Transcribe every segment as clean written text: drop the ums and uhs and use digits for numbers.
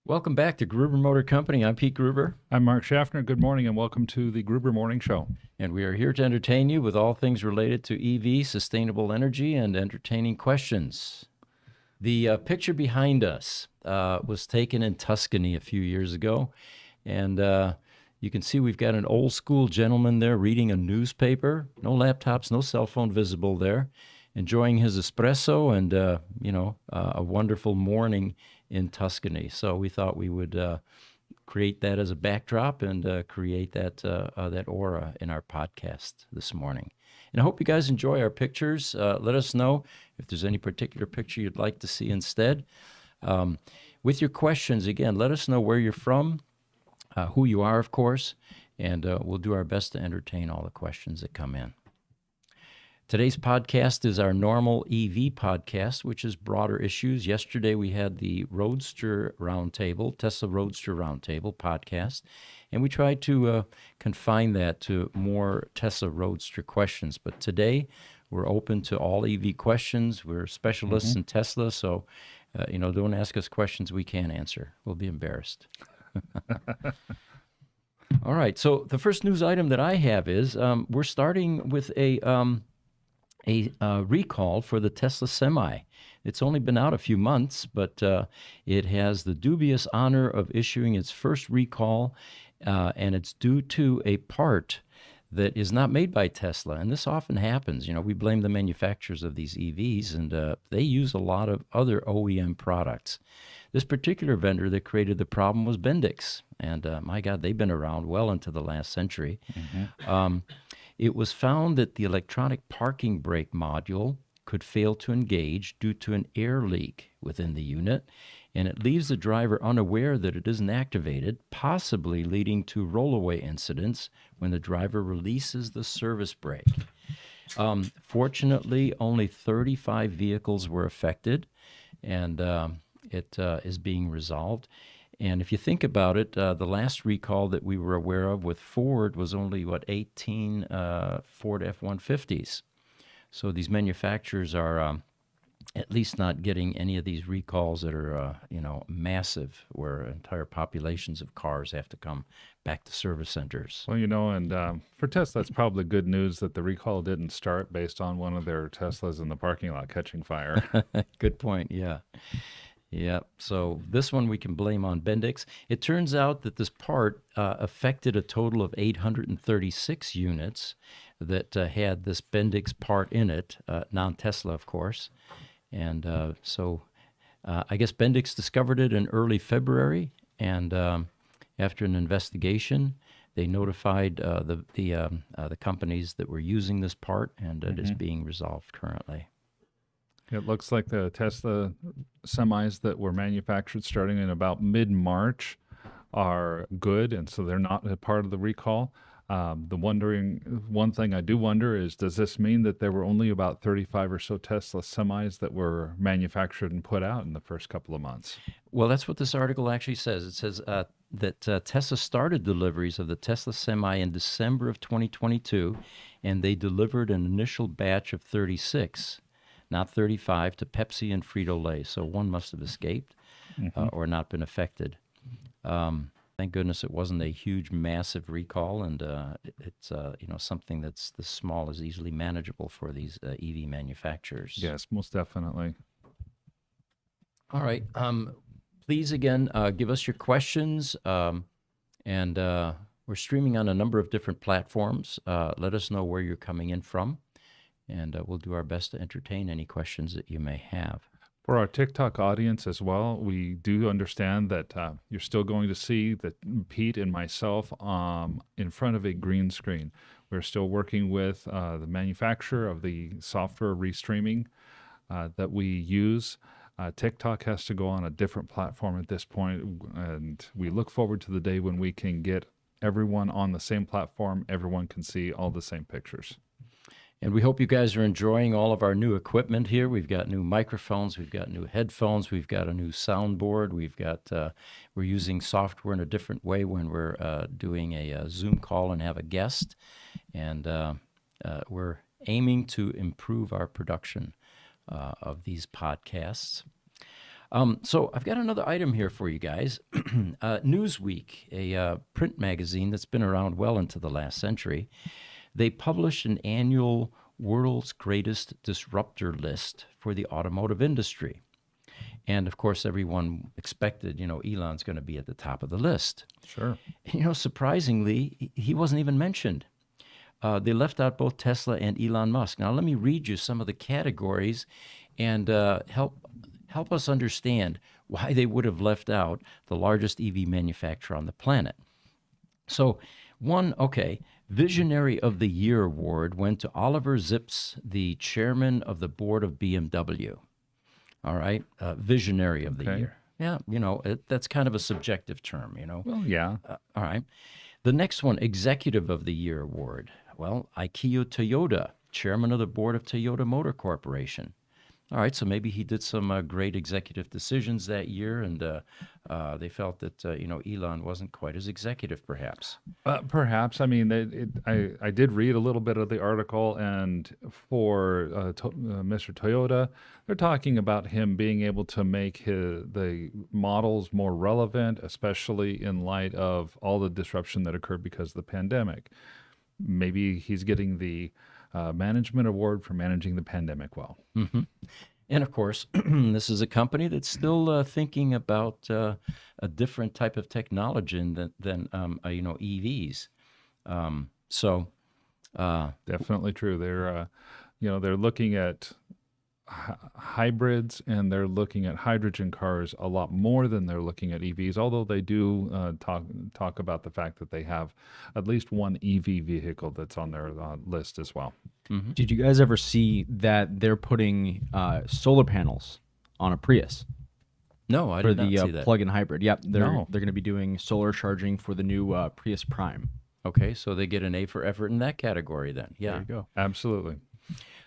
Welcome back to Gruber Motor Company. I'm Pete Gruber, I'm Mark Schaffner. Good morning and welcome to the Gruber Morning Show. and we are here to entertain you with all things related to EV, sustainable energy, and entertaining questions. The picture behind us was taken in Tuscany a few years ago, and you can see we've got an old school gentleman there reading a newspaper. No laptops, no cell phone visible there, enjoying his espresso and, a wonderful morning in Tuscany. So we thought we would create that as a backdrop and create that aura in our podcast this morning. And I hope you guys enjoy our pictures. Let us know if there's any particular picture you'd like to see instead. With your questions, again, let us know where you're from, who you are, of course, and we'll do our best to entertain all the questions that come in. Today's podcast is our normal EV podcast, which is broader issues. Yesterday we had the Roadster Roundtable, Tesla Roadster Roundtable podcast, and we tried to confine that to more Tesla Roadster questions. But today we're open to all EV questions. We're specialists in Tesla, so don't ask us questions we can't answer. We'll be embarrassed. All right, so the first news item that I have is we're starting with a recall for the Tesla Semi. It's only been out a few months, but it has the dubious honor of issuing its first recall, and it's due to a part that is not made by Tesla. And this often happens. We blame the manufacturers of these EVs, and they use a lot of other OEM products. This particular vendor that created the problem was Bendix, and my God, they've been around well into the last century. It was found that the electronic parking brake module could fail to engage due to an air leak within the unit, and it leaves the driver unaware that it isn't activated, possibly leading to rollaway incidents when the driver releases the service brake. Fortunately, only 35 vehicles were affected, and it is being resolved. And if you think about it, the last recall that we were aware of with Ford was only, 18 Ford F-150s. So these manufacturers are at least not getting any of these recalls that are, massive, where entire populations of cars have to come back to service centers. Well, and for Tesla, it's probably good news that the recall didn't start based on one of their Teslas in the parking lot catching fire. Good point, yeah. Yeah, so this one we can blame on Bendix. It turns out that this part affected a total of 836 units that had this Bendix part in it, non-Tesla, of course. And so I guess Bendix discovered it in early February, and after an investigation, they notified the companies that were using this part, and it is being resolved currently. It looks like the Tesla semis that were manufactured starting in about mid-March are good, and so they're not a part of the recall. One thing I do wonder is, does this mean that there were only about 35 or so Tesla semis that were manufactured and put out in the first couple of months? Well, that's what this article actually says. It says that Tesla started deliveries of the Tesla Semi in December of 2022, and they delivered an initial batch of 36. Not 35, to Pepsi and Frito-Lay. So one must have escaped or not been affected. Thank goodness it wasn't a huge, massive recall, and it's something that's this small is easily manageable for these EV manufacturers. Yes, most definitely. All right. Please, again, give us your questions, and we're streaming on a number of different platforms. Let us know where you're coming in from, and we'll do our best to entertain any questions that you may have. For our TikTok audience as well, we do understand that you're still going to see Pete and myself in front of a green screen. We're still working with the manufacturer of the software restreaming that we use. TikTok has to go on a different platform at this point, and we look forward to the day when we can get everyone on the same platform. Everyone can see all the same pictures. And we hope you guys are enjoying all of our new equipment here. We've got new microphones, we've got new headphones, we've got a new soundboard, we're using software in a different way when we're doing a Zoom call and have a guest. And we're aiming to improve our production of these podcasts. So I've got another item here for you guys. Newsweek, a print magazine that's been around well into the last century, they published an annual World's Greatest Disruptor list for the automotive industry. And of course, everyone expected, Elon's going to be at the top of the list. Sure. Surprisingly, he wasn't even mentioned. They left out both Tesla and Elon Musk. Now, let me read you some of the categories and help us understand why they would have left out the largest EV manufacturer on the planet. So, Visionary of the Year award went to Oliver Zipse, the chairman of the board of BMW. All right, Visionary of the Year. Yeah, that's kind of a subjective term, Well, yeah. All right. The next one, Executive of the Year award. Well, Akio Toyoda, chairman of the board of Toyota Motor Corporation. All right, so maybe he did some great executive decisions that year, and they felt that Elon wasn't quite as executive, perhaps. Perhaps. I mean, I did read a little bit of the article, and for Mr. Toyota, they're talking about him being able to make the models more relevant, especially in light of all the disruption that occurred because of the pandemic. Maybe he's getting the management award for managing the pandemic well. Mm-hmm. And of course, this is a company that's still thinking about a different type of technology than EVs. Definitely true. They're looking at hybrids, and they're looking at hydrogen cars a lot more than they're looking at EVs, although they do talk about the fact that they have at least one EV vehicle that's on their list as well. Mm-hmm. Did you guys ever see that they're putting solar panels on a Prius? No, I did not see that. For the plug-in hybrid. Yep, they're going to be doing solar charging for the new Prius Prime. Okay, so they get an A for effort in that category then. Yeah. There you go. Absolutely.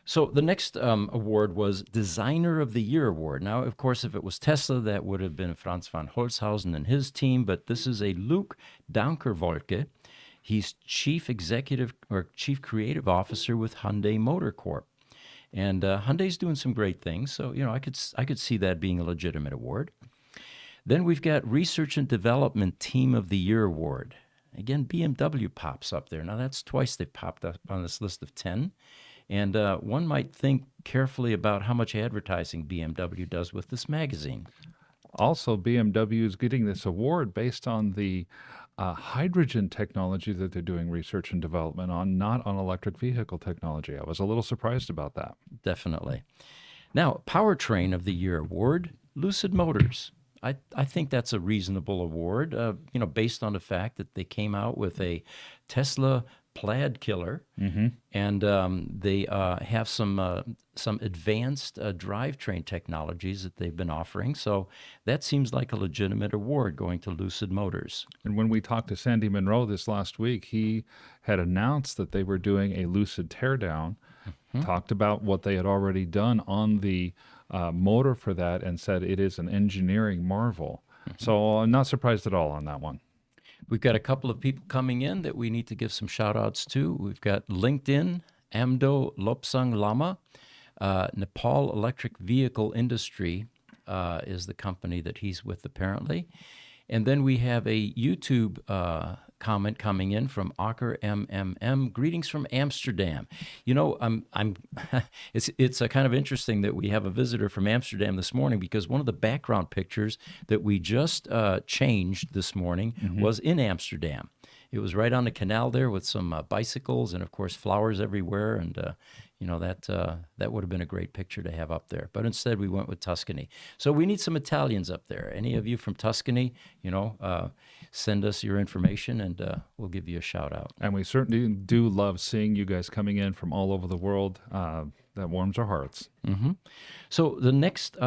So the next award was Designer of the Year award. Now, of course, if it was Tesla, that would have been Franz von Holzhausen and his team, but this is a Luc Donckerwolke. He's Chief Executive or Chief Creative Officer with Hyundai Motor Corp. And Hyundai's doing some great things, so I could see that being a legitimate award. Then we've got Research and Development Team of the Year award. Again, BMW pops up there. Now, that's twice they've popped up on this list of 10. And one might think carefully about how much advertising BMW does with this magazine. Also, BMW is getting this award based on the hydrogen technology that they're doing research and development on, not on electric vehicle technology. I was a little surprised about that. Definitely. Now, Powertrain of the Year award, Lucid Motors. I think that's a reasonable award, based on the fact that they came out with a Tesla Plaid killer, and they have some advanced drivetrain technologies that they've been offering. So that seems like a legitimate award going to Lucid Motors. And when we talked to Sandy Monroe this last week, he had announced that they were doing a Lucid teardown, talked about what they had already done on the motor for that, and said it is an engineering marvel. So I'm not surprised at all on that one. We've got a couple of people coming in that we need to give some shout-outs to. We've got LinkedIn, Amdo Lopsang Lama, Nepal Electric Vehicle Industry is the company that he's with apparently. And then we have a YouTube comment coming in from Aker MMM. Greetings from Amsterdam. It's kind of interesting that we have a visitor from Amsterdam this morning, because one of the background pictures that we just changed this morning was in Amsterdam. It was right on the canal there with some bicycles and, of course, flowers everywhere. And, that would have been a great picture to have up there. But instead, we went with Tuscany. So we need some Italians up there. Any of you from Tuscany, send us your information, and we'll give you a shout out. And we certainly do love seeing you guys coming in from all over the world. That warms our hearts. So the next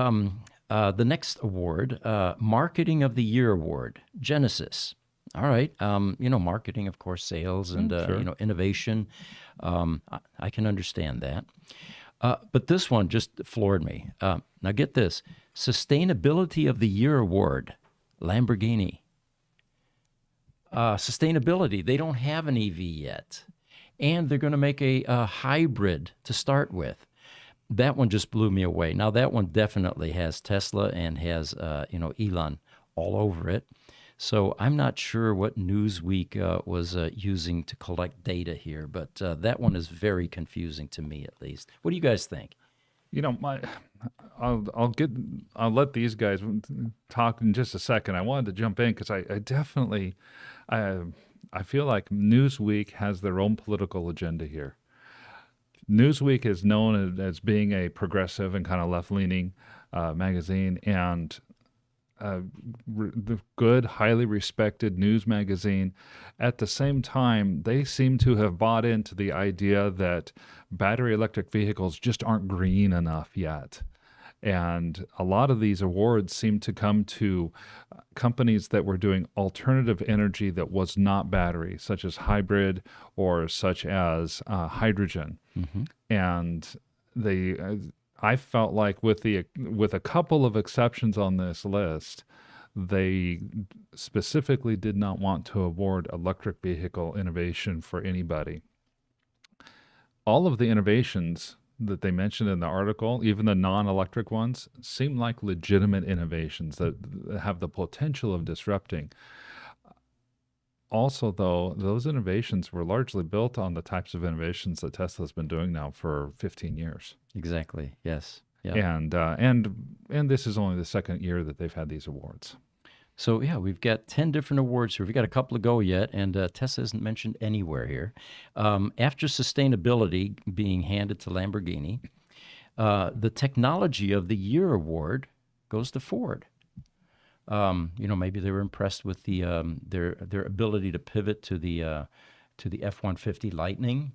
award, Marketing of the Year award, Genesis. All right. Marketing, of course, sales and, sure. Innovation. I can understand that. But this one just floored me. Now get this. Sustainability of the Year award, Lamborghini. Sustainability, they don't have an EV yet. And they're going to make a hybrid to start with. that one just blew me away. Now that one definitely has Tesla and has Elon all over it. So I'm not sure what Newsweek was using to collect data here, but that one is very confusing to me, at least. What do you guys think? You know, I'll let these guys talk in just a second. I wanted to jump in because I definitely, I feel like Newsweek has their own political agenda here. Newsweek is known as being a progressive and kind of left-leaning magazine, and the good, highly respected news magazine. At the same time, they seem to have bought into the idea that battery electric vehicles just aren't green enough yet. And a lot of these awards seem to come to companies that were doing alternative energy that was not battery, such as hybrid or such as hydrogen. And they, I felt like with a couple of exceptions on this list, they specifically did not want to award electric vehicle innovation for anybody. All of the innovations that they mentioned in the article, even the non-electric ones, seem like legitimate innovations that have the potential of disrupting. Also, though, those innovations were largely built on the types of innovations that Tesla's been doing now for 15 years. Exactly. Yes. Yeah. And this is only the second year that they've had these awards. So, yeah, we've got 10 different awards here. We've got a couple to go yet, and Tesla isn't mentioned anywhere here. After sustainability being handed to Lamborghini, the Technology of the Year award goes to Ford. Maybe they were impressed with the their ability to pivot to the F-150 Lightning,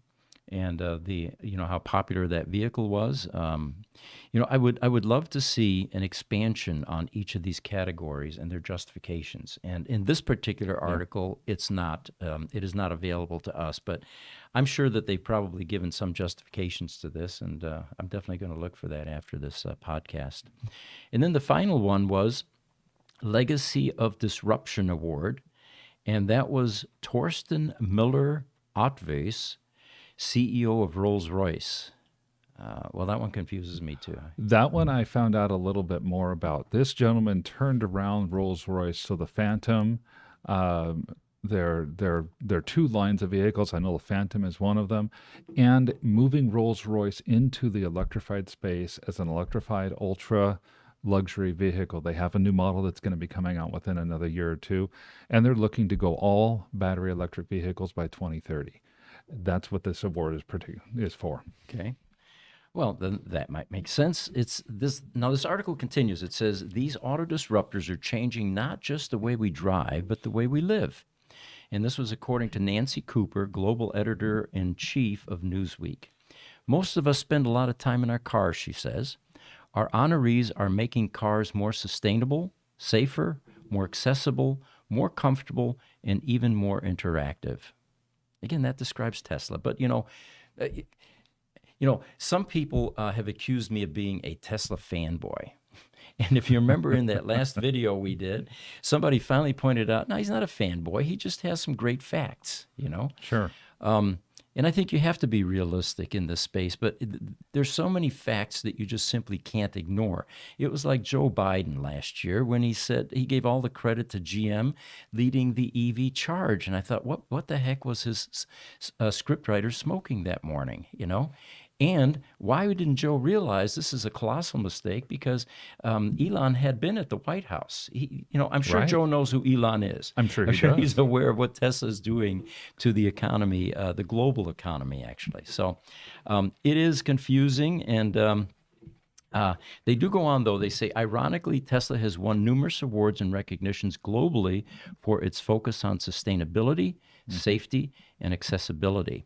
and how popular that vehicle was. I would love to see an expansion on each of these categories and their justifications. And in this particular article, it is not available to us, but I'm sure that they've probably given some justifications to this, and I'm definitely going to look for that after this podcast. And then the final one was Legacy of Disruption Award, and that was Torsten Müller-Ottweis, CEO of Rolls-Royce. Well, that one confuses me too. That one I found out a little bit more about. This gentleman turned around Rolls-Royce, so the Phantom, there are two lines of vehicles. I know the Phantom is one of them, and moving Rolls-Royce into the electrified space as an electrified ultra luxury vehicle. They have a new model that's going to be coming out within another year or two, and they're looking to go all battery electric vehicles by 2030. That's what this award is for. Okay. Well, then that might make sense. This article continues. It says, these auto disruptors are changing not just the way we drive, but the way we live. And this was according to Nancy Cooper, global editor-in-chief of Newsweek. Most of us spend a lot of time in our cars, she says. Our honorees are making cars more sustainable, safer, more accessible, more comfortable, and even more interactive. Again, that describes Tesla. But, some people have accused me of being a Tesla fanboy. And if you remember in that last video we did, somebody finally pointed out, no, he's not a fanboy. He just has some great facts, Sure. And I think you have to be realistic in this space, but there's so many facts that you just simply can't ignore. It was like Joe Biden last year when he said he gave all the credit to GM leading the EV charge. And I thought, what the heck was his scriptwriter smoking that morning, And why didn't Joe realize this is a colossal mistake? Because Elon had been at the White House. I'm sure Right. Joe knows who Elon is. I'm sure he does. He's aware of what Tesla is doing to the economy, the global economy, actually. So it is confusing, and they do go on, though. They say, ironically, Tesla has won numerous awards and recognitions globally for its focus on sustainability, safety, and accessibility.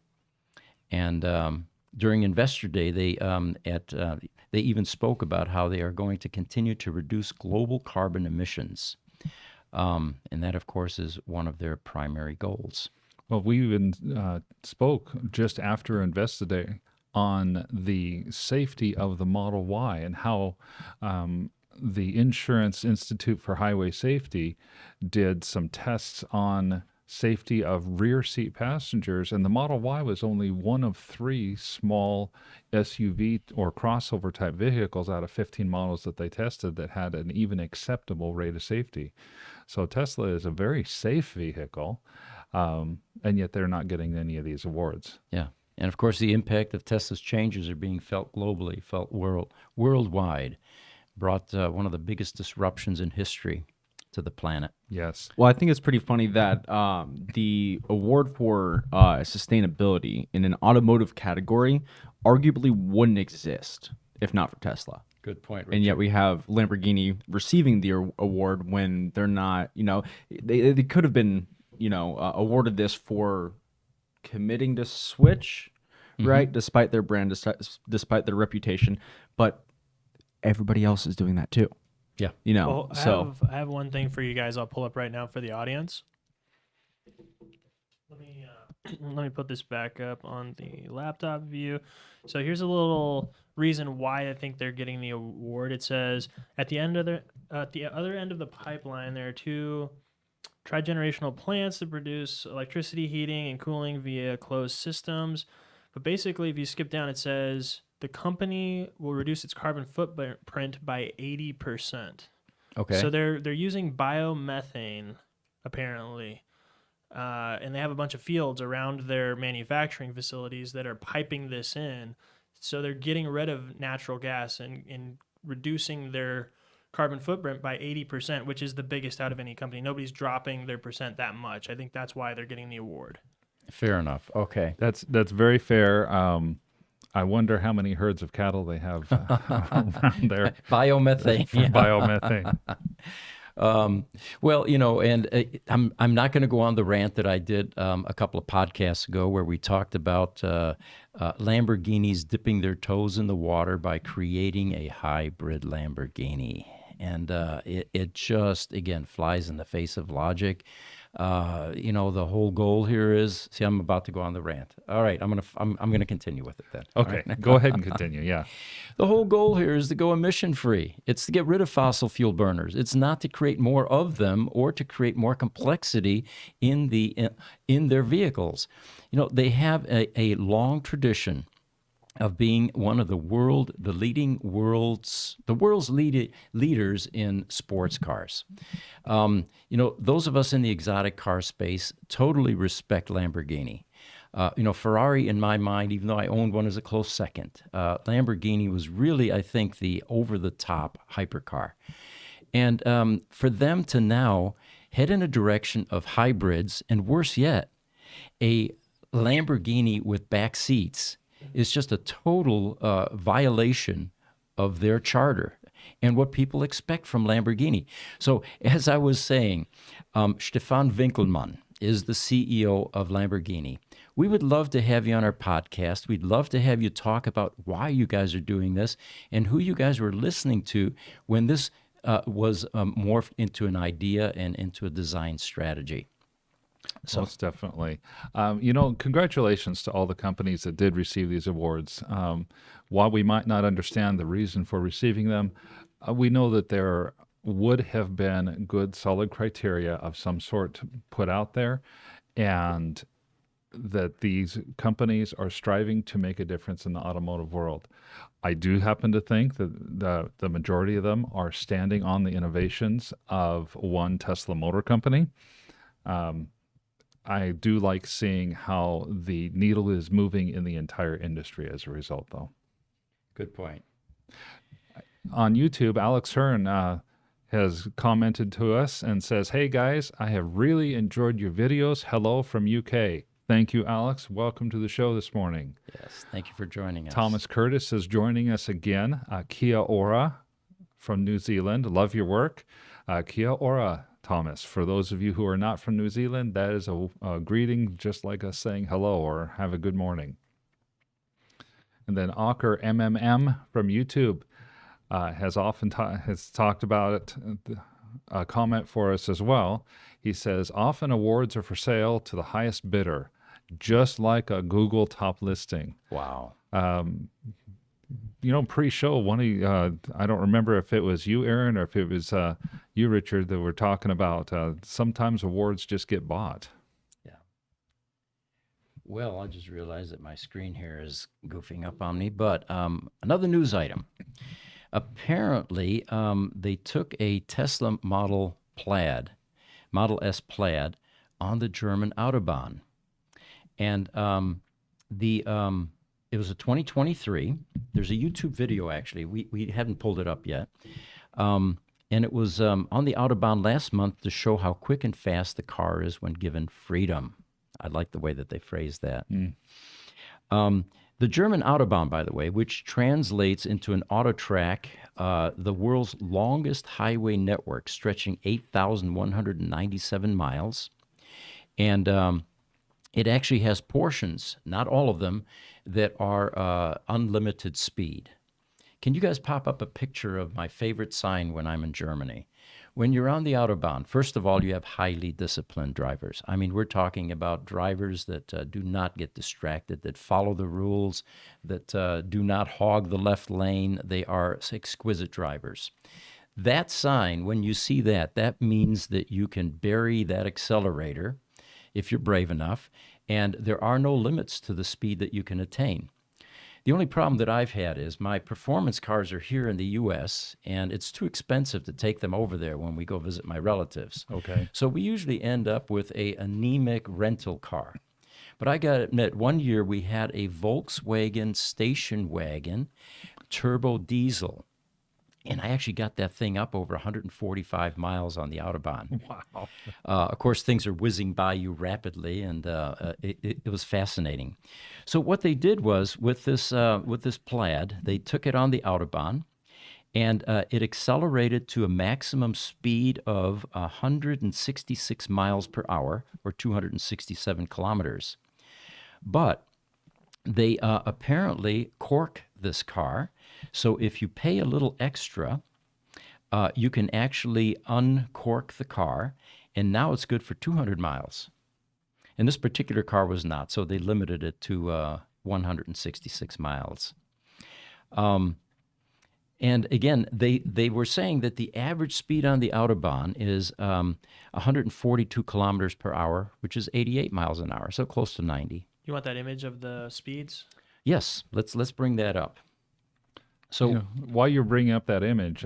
And during Investor Day, they even spoke about how they are going to continue to reduce global carbon emissions. And that, of course, is one of their primary goals. Well, we even spoke just after Investor Day on the safety of the Model Y and how the Insurance Institute for Highway Safety did some tests on safety of rear seat passengers, and the Model Y was only one of 3 small SUV or crossover type vehicles out of 15 models that they tested that had an even acceptable rate of safety. So Tesla is a very safe vehicle, and yet they're not getting any of these awards. Yeah. And of course, the impact of Tesla's changes are being felt globally, felt worldwide, brought one of the biggest disruptions in history to the planet. Yes. Well, I think it's pretty funny that the award for sustainability in an automotive category arguably wouldn't exist if not for Tesla. Good point, Richard. And yet we have Lamborghini receiving the award when they're not, they could have been, awarded this for committing to switch, right? Despite their brand, despite their reputation. But everybody else is doing that too. Yeah. Well, I have one thing for you guys. I'll pull up right now for the audience. Let me put this back up on the laptop view. So here's a little reason why I think they're getting the award. It says at the other end of the pipeline, there are 2 trigenerational plants that produce electricity, heating, and cooling via closed systems. But basically, if you skip down, it says the company will reduce its carbon footprint by 80%. Okay. So they're using biomethane, apparently. And they have a bunch of fields around their manufacturing facilities that are piping this in. So they're getting rid of natural gas and reducing their carbon footprint by 80%, which is the biggest out of any company. Nobody's dropping their percent that much. I think that's why they're getting the award. Fair enough. Okay. That's very fair. I wonder how many herds of cattle they have around there. Biomethane. For biomethane. Well, and I'm not going to go on the rant that I did a couple of podcasts ago where we talked about Lamborghinis dipping their toes in the water by creating a hybrid Lamborghini. And it just, again, flies in the face of logic. The whole goal here is, see, I'm about to go on the rant. All right, I'm gonna continue with it then. Okay, right? Go ahead and continue. Yeah. The whole goal here is to go emission free. It's to get rid of fossil fuel burners. It's not to create more of them or to create more complexity in their vehicles. They have a long tradition of being one of the world's leaders in sports cars. Those of us in the exotic car space totally respect Lamborghini. Ferrari, in my mind, even though I owned one, is a close second. Lamborghini was really, I think, the over-the-top hypercar. And for them to now head in a direction of hybrids, and worse yet, a Lamborghini with back seats, is just a total violation of their charter and what people expect from Lamborghini. So, as I was saying, Stefan Winkelmann is the CEO of Lamborghini. We would love to have you on our podcast. We'd love to have you talk about why you guys are doing this and who you guys were listening to when this was morphed into an idea and into a design strategy. So, most definitely. Congratulations to all the companies that did receive these awards. While we might not understand the reason for receiving them, we know that there would have been good, solid criteria of some sort put out there, and that these companies are striving to make a difference in the automotive world. I do happen to think that the majority of them are standing on the innovations of one Tesla Motor Company. I do like seeing how the needle is moving in the entire industry as a result, though. Good point. On YouTube, Alex Hearn has commented to us and says, "Hey guys, I have really enjoyed your videos. Hello from UK." Thank you, Alex. Welcome to the show this morning. Yes, thank you for joining us. Thomas Curtis is joining us again. Kia ora from New Zealand. Love your work. Kia ora, Thomas. For those of you who are not from New Zealand, that is a greeting just like us saying hello or have a good morning. And then Ocker MMM from YouTube has talked about it, a comment for us as well. He says, often awards are for sale to the highest bidder, just like a Google top listing. Wow. Pre-show, I don't remember if it was you, Aaron, or if it was you, Richard, that were talking about sometimes awards just get bought. Well, I just realized that my screen here is goofing up on me, but another news item. Apparently, they took a Tesla Model S Plaid, on the German Autobahn. And it was a 2023. There's a YouTube video, actually. We haven't pulled it up yet. And it was on the Autobahn last month to show how quick and fast the car is when given freedom. I like the way that they phrased that. The German Autobahn, by the way, which translates into an autotrack, the world's longest highway network, stretching 8,197 miles. And it actually has portions, not all of them, that are unlimited speed. Can you guys pop up a picture of my favorite sign when I'm in Germany? When you're on the Autobahn, first of all, you have highly disciplined drivers. I mean, we're talking about drivers that do not get distracted, that follow the rules, that do not hog the left lane. They are exquisite drivers. That sign, when you see that, that means that you can bury that accelerator if you're brave enough, and there are no limits to the speed that you can attain. The only problem that I've had is my performance cars are here in the U.S., and it's too expensive to take them over there when we go visit my relatives. Okay. So we usually end up with a anemic rental car. But I got to admit, one year we had a Volkswagen station wagon, turbo diesel. And I actually got that thing up over 145 miles on the Autobahn. Wow. Of course, things are whizzing by you rapidly, and it was fascinating. So what they did was, with this Plaid, they took it on the Autobahn, and it accelerated to a maximum speed of 166 miles per hour, or 267 kilometers. But they apparently cork this car. So if you pay a little extra, you can actually uncork the car, and now it's good for 200 miles. And this particular car was not, so they limited it to 166 miles. And again, they were saying that the average speed on the Autobahn is 142 kilometers per hour, which is 88 miles an hour, so close to 90. You want that image of the speeds? Yes, let's bring that up. So While you're bringing up that image,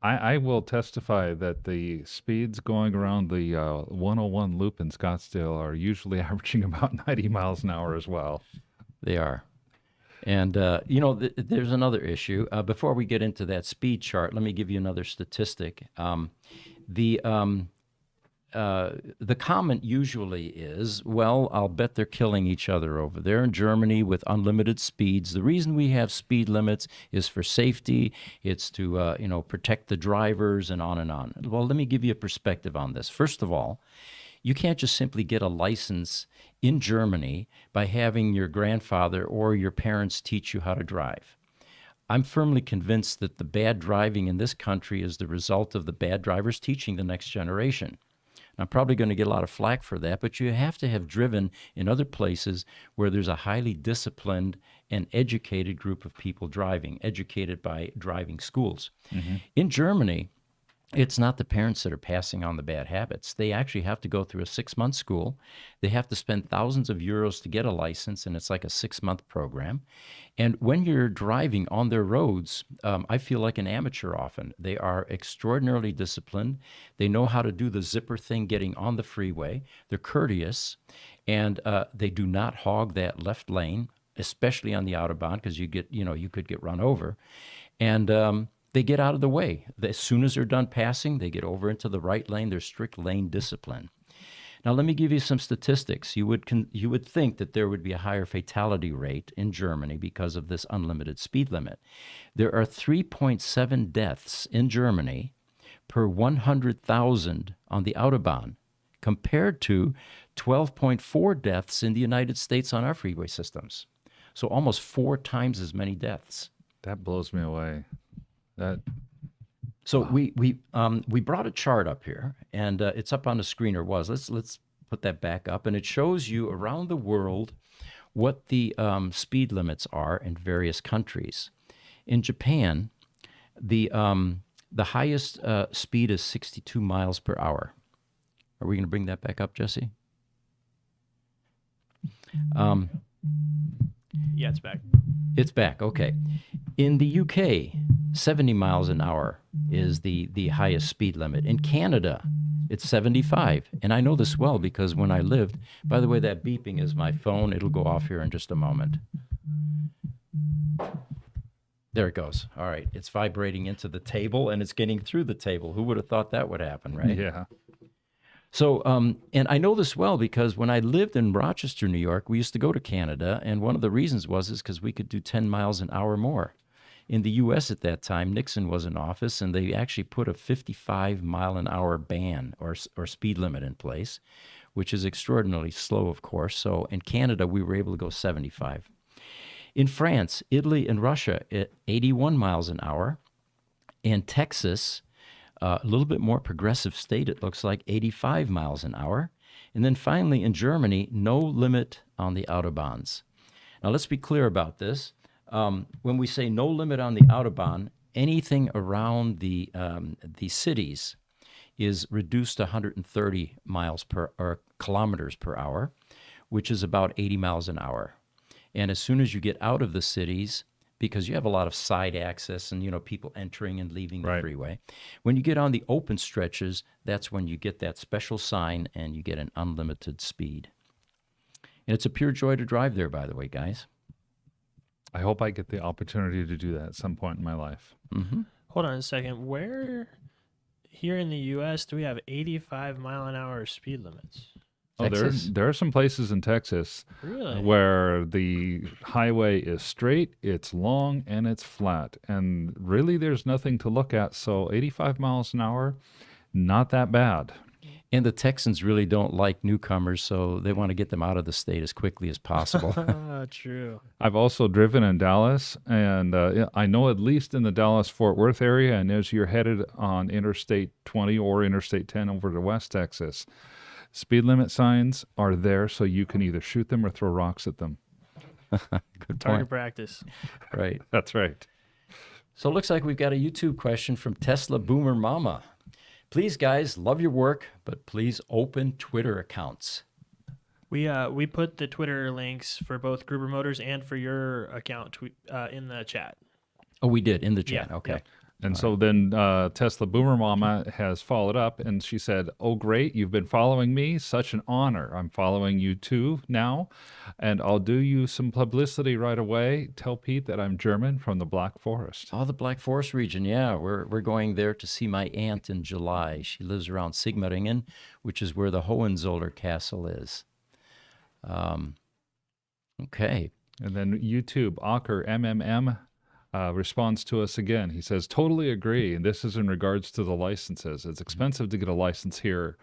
I will testify that the speeds going around the 101 loop in Scottsdale are usually averaging about 90 miles an hour as well. they are. And, there's another issue. Before we get into that speed chart, let me give you another statistic. The comment usually is, well, I'll bet they're killing each other over there in Germany with unlimited speeds. The reason we have speed limits is for safety. It's to, protect the drivers and on and on. Well, let me give you a perspective on this. First of all, you can't just simply get a license in Germany by having your grandfather or your parents teach you how to drive. I'm firmly convinced that the bad driving in this country is the result of the bad drivers teaching the next generation. I'm probably going to get a lot of flack for that, but you have to have driven in other places where there's a highly disciplined and educated group of people driving, educated by driving schools. Mm-hmm. In Germany, it's not the parents that are passing on the bad habits. They actually have to go through a 6-month school. They have to spend thousands of euros to get a license, and it's like a 6-month program. And when you're driving on their roads, I feel like an amateur often. They are extraordinarily disciplined. They know how to do the zipper thing getting on the freeway. They're courteous, and they do not hog that left lane, especially on the Autobahn, because you could get run over. And they get out of the way. As soon as they're done passing, they get over into the right lane. There's strict lane discipline. Now, let me give you some statistics. You would think that there would be a higher fatality rate in Germany because of this unlimited speed limit. There are 3.7 deaths in Germany per 100,000 on the Autobahn, compared to 12.4 deaths in the United States on our freeway systems. So almost 4 times as many deaths. That blows me away. So we brought a chart up here, and it's up on the screen, or was. Let's put that back up, and it shows you around the world what the speed limits are in various countries. In Japan, the highest speed is 62 miles per hour. Are we going to bring that back up, Jesse? Yeah, it's back. It's back. Okay. In the UK, 70 miles an hour is the highest speed limit. In Canada, it's 75. And I know this well because when I lived, by the way, that beeping is my phone. It'll go off here in just a moment. There it goes. All right. It's vibrating into the table and it's getting through the table. Who would have thought that would happen, right? Yeah. So, and I know this well because when I lived in Rochester, New York, we used to go to Canada, and one of the reasons was because we could do 10 miles an hour more. In the U.S. at that time, Nixon was in office, and they actually put a 55-mile-an-hour ban or speed limit in place, which is extraordinarily slow, of course. So in Canada, we were able to go 75. In France, Italy, and Russia, at 81 miles an hour. In Texas, a little bit more progressive state, it looks like 85 miles an hour. And then finally, in Germany, no limit on the Autobahns. Now, let's be clear about this. When we say no limit on the Autobahn, anything around the cities is reduced to 130 miles per or kilometers per hour, which is about 80 miles an hour. And as soon as you get out of the cities, because you have a lot of side access and, people entering and leaving the freeway. When you get on the open stretches, that's when you get that special sign and you get an unlimited speed. And it's a pure joy to drive there, by the way, guys. I hope I get the opportunity to do that at some point in my life. Mm-hmm. Hold on a second. Where here in the U.S. do we have 85-mile-an-hour speed limits? Oh, there are some places in Texas where the highway is straight, it's long, and it's flat. And really, there's nothing to look at. So 85 miles an hour, not that bad. And the Texans really don't like newcomers, so they want to get them out of the state as quickly as possible. True. I've also driven in Dallas, and I know at least in the Dallas-Fort Worth area, and as you're headed on Interstate 20 or Interstate 10 over to West Texas, speed limit signs are there so you can either shoot them or throw rocks at them. Good Target point. practice. Right. That's right. So it looks like we've got a YouTube question from Tesla Boomer Mama. Please, guys, love your work, but please open Twitter accounts. We put the Twitter links for both Gruber Motors and for your account in the chat. Oh, we did in the chat. Yeah, Okay. yep. And so then Tesla Boomer Mama has followed up, and she said, "Oh, great, you've been following me. Such an honor. I'm following you too now, and I'll do you some publicity right away. Tell Pete that I'm German from the Black Forest." Oh, the Black Forest region. Yeah, we're going there to see my aunt in July. She lives around Sigmaringen, which is where the Hohenzollern Castle is. Okay. And then YouTube, Aker MMM responds to us again. He says, "Totally agree." And this is in regards to the licenses. It's expensive to get a license here.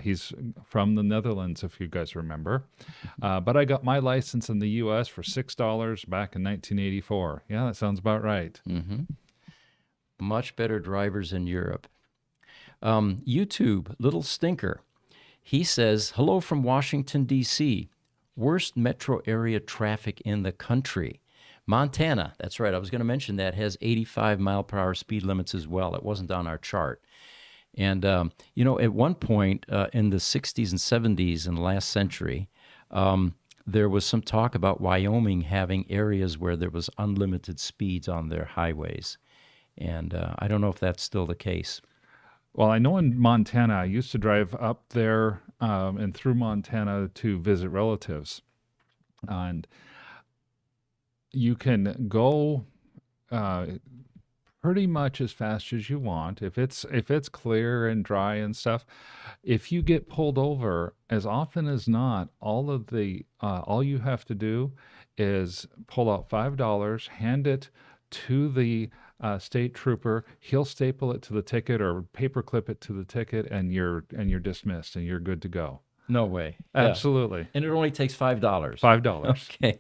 He's from the Netherlands, if you guys remember. But I got my license in the U.S. for $6 back in 1984. Yeah, that sounds about right. Mm-hmm. Much better drivers in Europe. YouTube, Little Stinker. He says, "Hello from Washington, D.C. Worst metro area traffic in the country. Montana," that's right, I was going to mention that, has 85 mile per hour speed limits as well. It wasn't on our chart. And, at one point in the 60s and 70s in the last century, there was some talk about Wyoming having areas where there was unlimited speeds on their highways. And I don't know if that's still the case. Well, I know in Montana, I used to drive up there and through Montana to visit relatives. And you can go pretty much as fast as you want if it's clear and dry and stuff. If you get pulled over, as often as not, all you have to do is pull out $5, hand it to the state trooper. He'll staple it to the ticket or paperclip it to the ticket, and you're dismissed and you're good to go. No way. Yeah. Absolutely. And it only takes $5. $5. Okay.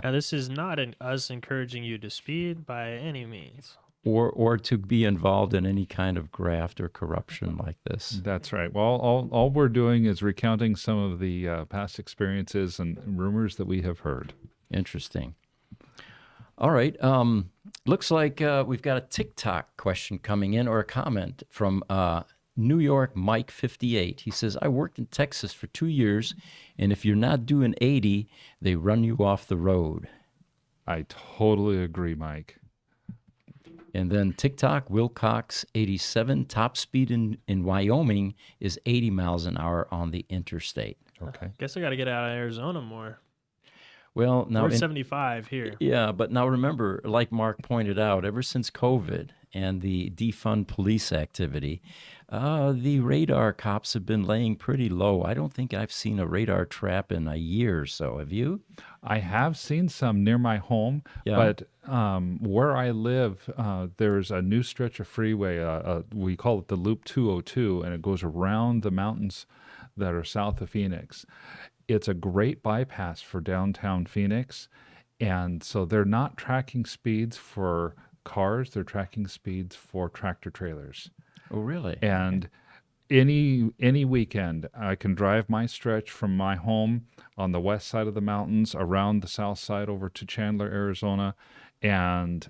Now, this is not us encouraging you to speed by any means. Or to be involved in any kind of graft or corruption like this. That's right. Well, all we're doing is recounting some of the past experiences and rumors that we have heard. Interesting. All right. Looks like we've got a TikTok question coming in or a comment from New York Mike 58. He says, I worked in Texas for 2 years, and if you're not doing 80, they run you off the road. I totally agree, Mike. And then TikTok, Wilcox 87, top speed in Wyoming is 80 miles an hour on the interstate. Okay. Guess I got to get out of Arizona more. Well, now We're 75 here. yeah, but now remember, like Mark pointed out, ever since COVID and the defund police activity, the radar cops have been laying pretty low. I don't think I've seen a radar trap in a year or so. Have you? I have seen some near my home, Yeah. but where I live, there's a new stretch of freeway. We call it the Loop 202, and it goes around the mountains that are south of Phoenix. It's a great bypass for downtown Phoenix, and so they're not tracking speeds for cars; they're tracking speeds for tractor trailers. Oh, really? And any weekend, I can drive my stretch from my home on the west side of the mountains around the south side over to Chandler, Arizona, and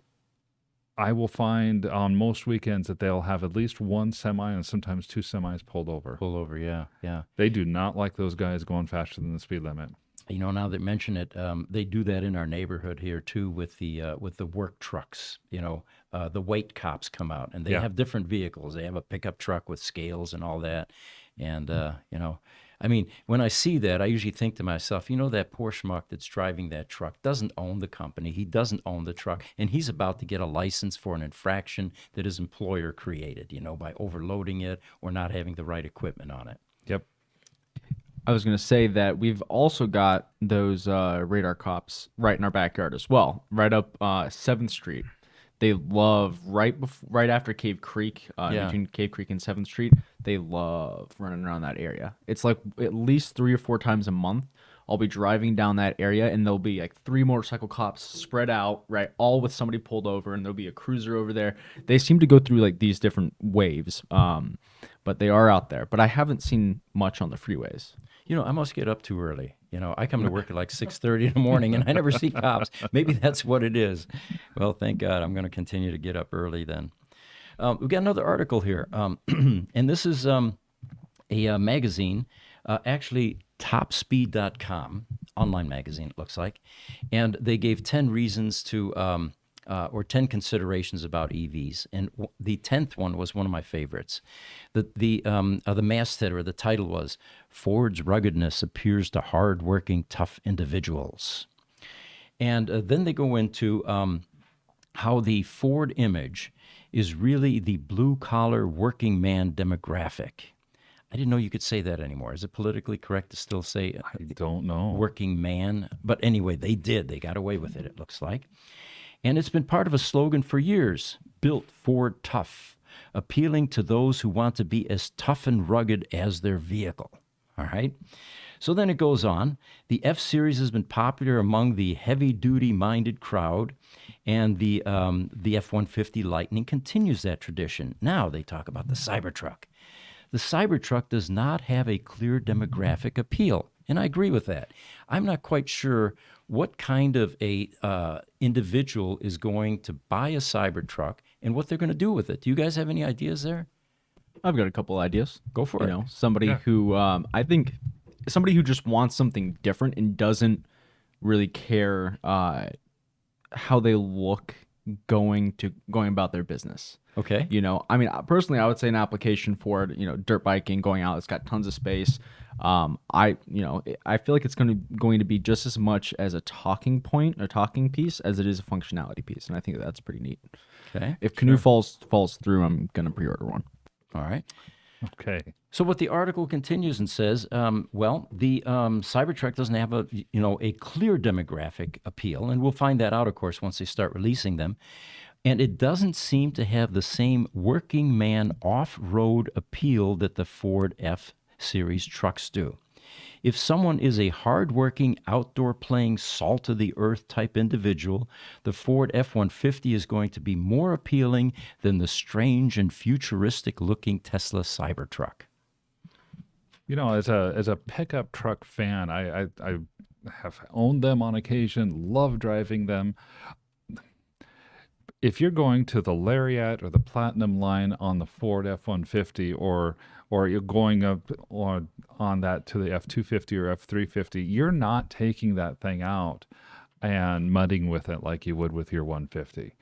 I will find on most weekends that they'll have at least one semi and sometimes two semis pulled over. Pull over, yeah, yeah. They do not like those guys going faster than the speed limit. You know, now that you mention it, they do that in our neighborhood here too with the work trucks. You know, the weight cops come out and they Yeah. have different vehicles. They have a pickup truck with scales and all that. And you know, I mean, when I see that, I usually think to myself, you know, that poor schmuck that's driving that truck doesn't own the company. He doesn't own the truck, and he's about to get a license for an infraction that his employer created. You know, by overloading it or not having the right equipment on it. Yep. I was going to say that we've also got those radar cops right in our backyard as well, right up 7th Street. They love right after Cave Creek, Yeah. between Cave Creek and 7th Street. They love running around that area. It's like at least 3 or 4 times a month. I'll be driving down that area, and there'll be like 3 motorcycle cops spread out, right, all with somebody pulled over, and there'll be a cruiser over there. They seem to go through like these different waves, but they are out there. But I haven't seen much on the freeways. You know, I must get up too early. You know, I come to work at like 6:30 in the morning, and I never see cops. Maybe that's what it is. Well, thank God, I'm going to continue to get up early then. We've got another article here, and this is a magazine, actually topspeed.com, online magazine, it looks like, and they gave 10 reasons to, or 10 considerations about EVs, and the 10th one was one of my favorites. The masthead, or the title was, Ford's ruggedness appears to hard-working, tough individuals. And then they go into how the Ford image is really the blue-collar working man demographic. I didn't know you could say that anymore. Is it politically correct to still say I don't know. working man? But anyway, they did. They got away with it, it looks like. And it's been part of a slogan for years, built Ford tough, appealing to those who want to be as tough and rugged as their vehicle. All right? So then it goes on. The F-Series has been popular among the heavy-duty minded crowd, and the F-150 Lightning continues that tradition. Now they talk about the Cybertruck. The Cybertruck does not have a clear demographic appeal, and I agree with that. I'm not quite sure what kind of a individual is going to buy a Cybertruck and what they're going to do with it. Do you guys have any ideas there? I've got a couple ideas. Go for it. You know, somebody who I think somebody who just wants something different and doesn't really care how they look going about their business. Okay. You know, I mean, personally, I would say an application for it, you know, dirt biking, going out. It's got tons of space. I feel like it's going to be just as much as a talking point, a talking piece, as it is a functionality piece, and I think that's pretty neat. Okay. If Canoe falls through, I'm gonna pre-order one. All right. Okay. So what the article continues and says, the Cybertruck doesn't have a clear demographic appeal, and we'll find that out, of course, once they start releasing them. And it doesn't seem to have the same working man off-road appeal that the Ford F-Series trucks do. If someone is a hard-working, outdoor-playing, salt-of-the-earth type individual, the Ford F-150 is going to be more appealing than the strange and futuristic-looking Tesla Cybertruck. You know, as a pickup truck fan, I have owned them on occasion, love driving them. if you're going to the Lariat or the Platinum line on the Ford F-150, or you're going up on that to the F-250 or F-350, you're not taking that thing out and mudding with it like you would with your 150.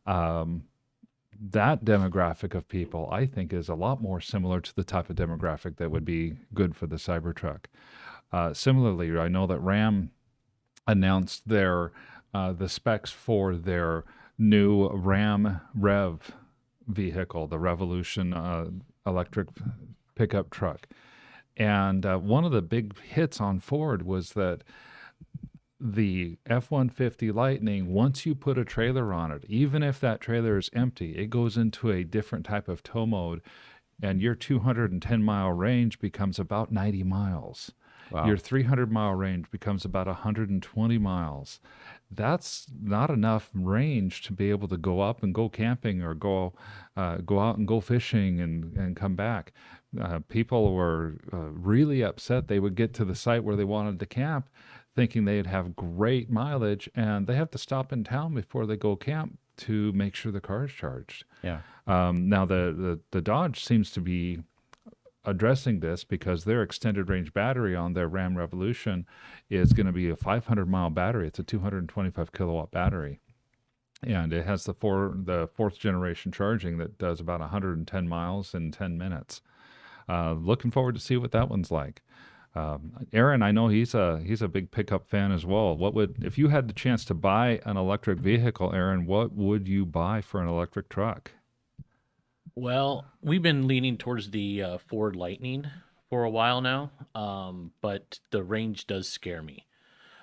That demographic of people, I think, is a lot more similar to the type of demographic that would be good for the Cybertruck. Similarly, I know that Ram announced their the specs for their new Ram REV vehicle, the Revolution electric pickup truck. And one of the big hits on Ford was that the F-150 Lightning, once you put a trailer on it, even if that trailer is empty, it goes into a different type of tow mode, and your 210-mile range becomes about 90 miles. Wow. Your 300-mile range becomes about 120 miles. That's not enough range to be able to go up and go camping or go out and go fishing and come back. People were really upset. They would get to the site where they wanted to camp thinking they'd have great mileage, and they have to stop in town before they go camp to make sure the car is charged. Yeah. Now, the Dodge seems to be addressing this because their extended range battery on their Ram Revolution is going to be a 500-mile battery. It's a 225 kilowatt battery, and it has the fourth generation charging that does about 110 miles in 10 minutes. Looking forward to see what that one's like. Aaron, I know he's a big pickup fan as well. If you had the chance to buy an electric vehicle, Aaron, what would you buy for an electric truck? Well, we've been leaning towards the Ford Lightning for a while now, but the range does scare me.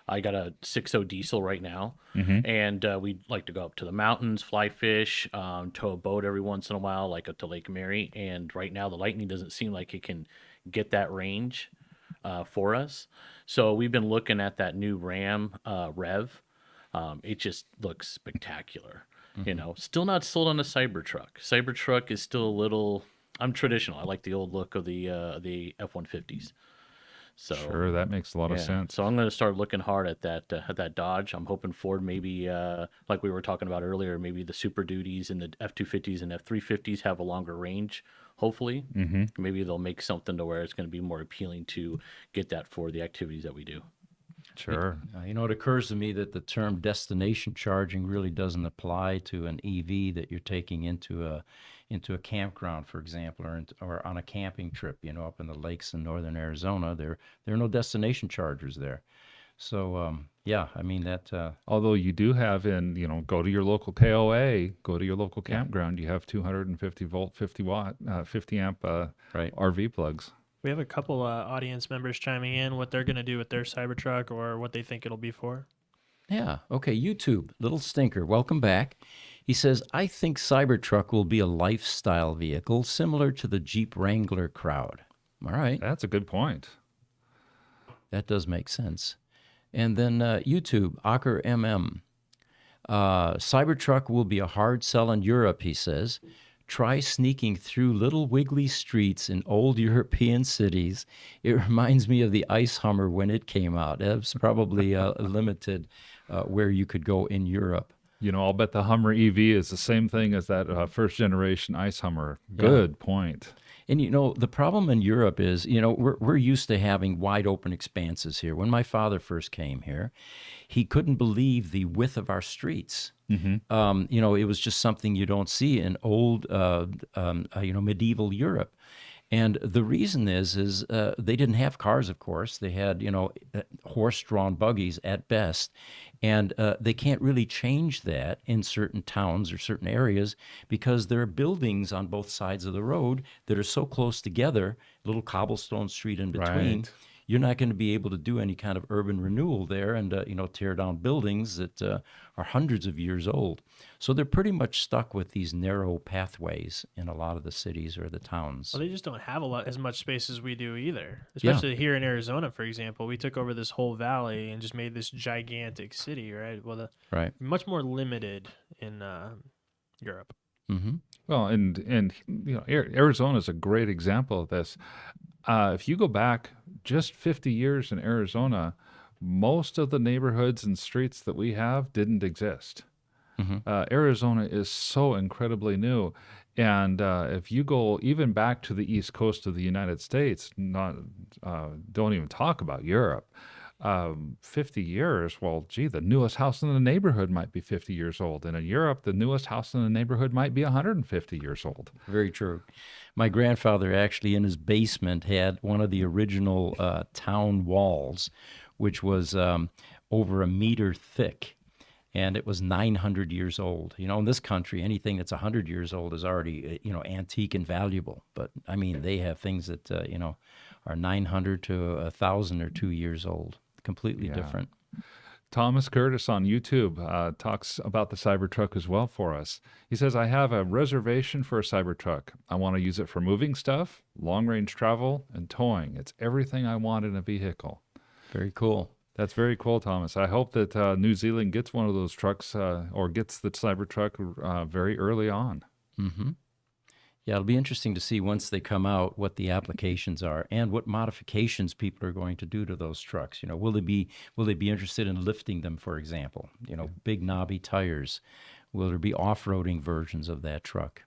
I got a 6.0 diesel right now, and we'd like to go up to the mountains, fly fish, tow a boat every once in a while, like up to Lake Mary. And right now, the Lightning doesn't seem like it can get that range for us. So we've been looking at that new Ram REV. It just looks spectacular. You know, still not sold on a Cybertruck. Cybertruck is still a little. I'm traditional. I like the old look of the F-150s. So Sure, that makes a lot of sense. So I'm going to start looking hard at that Dodge. I'm hoping Ford maybe, like we were talking about earlier, maybe the Super Duties and the F-250s and F-350s have a longer range. Hopefully, maybe they'll make something to where it's going to be more appealing to get that for the activities that we do. Sure. You know, it occurs to me that the term destination charging really doesn't apply to an EV that you're taking into a campground, for example, or on a camping trip. You know, up in the lakes in northern Arizona, there are no destination chargers there. So yeah, I mean that. Although you do have go to your local KOA, go to your local campground, you have 250 volt, 50 watt, 50 amp RV plugs. We have a couple audience members chiming in what they're going to do with their Cybertruck or what they think it'll be for. Yeah. Okay. YouTube, Little Stinker, welcome back. He says, I think Cybertruck will be a lifestyle vehicle similar to the Jeep Wrangler crowd. All right. That's a good point. That does make sense. And then YouTube, Aker MM. Cybertruck will be a hard sell in Europe, he says. Try sneaking through little wiggly streets in old European cities. It reminds me of the Ice Hummer when it came out. It was probably limited where you could go in Europe. You know, I'll bet the Hummer EV is the same thing as that first generation Ice Hummer. Good point. And, you know, the problem in Europe is, you know, we're used to having wide open expanses here. When my father first came here, he couldn't believe the width of our streets. You know, it was just something you don't see in old, medieval Europe. And the reason is they didn't have cars, of course. They had, horse-drawn buggies at best. And they can't really change that in certain towns or certain areas because there are buildings on both sides of the road that are so close together, little cobblestone street in between. Right. You're not going to be able to do any kind of urban renewal there and, tear down buildings that are hundreds of years old. So they're pretty much stuck with these narrow pathways in a lot of the cities or the towns. Well, they just don't have as much space as we do either. Especially here in Arizona, for example. We took over this whole valley and just made this gigantic city, right? Well, much more limited in Europe. Mm-hmm. Well, and Arizona is a great example of this. If you go back just 50 years in Arizona, most of the neighborhoods and streets that we have didn't exist. Arizona is so incredibly new. And if you go even back to the east coast of the United States, don't even talk about Europe. 50 years, well, gee, the newest house in the neighborhood might be 50 years old. And in Europe, the newest house in the neighborhood might be 150 years old. Very true. My grandfather actually in his basement had one of the original town walls, which was over a meter thick. And it was 900 years old. You know, in this country, anything that's 100 years old is already, antique and valuable. But, I mean, they have things that, are 900 to 1,000 or 2 years old. Completely different. Thomas Curtis on YouTube talks about the Cybertruck as well for us. He says, I have a reservation for a Cybertruck. I want to use it for moving stuff, long-range travel, and towing. It's everything I want in a vehicle. Very cool. That's very cool, Thomas. I hope that New Zealand gets one of those trucks or gets the Cybertruck very early on. Mm-hmm. Yeah, it'll be interesting to see once they come out what the applications are and what modifications people are going to do to those trucks. You know, will they be interested in lifting them, for example? You know, big knobby tires. Will there be off-roading versions of that truck?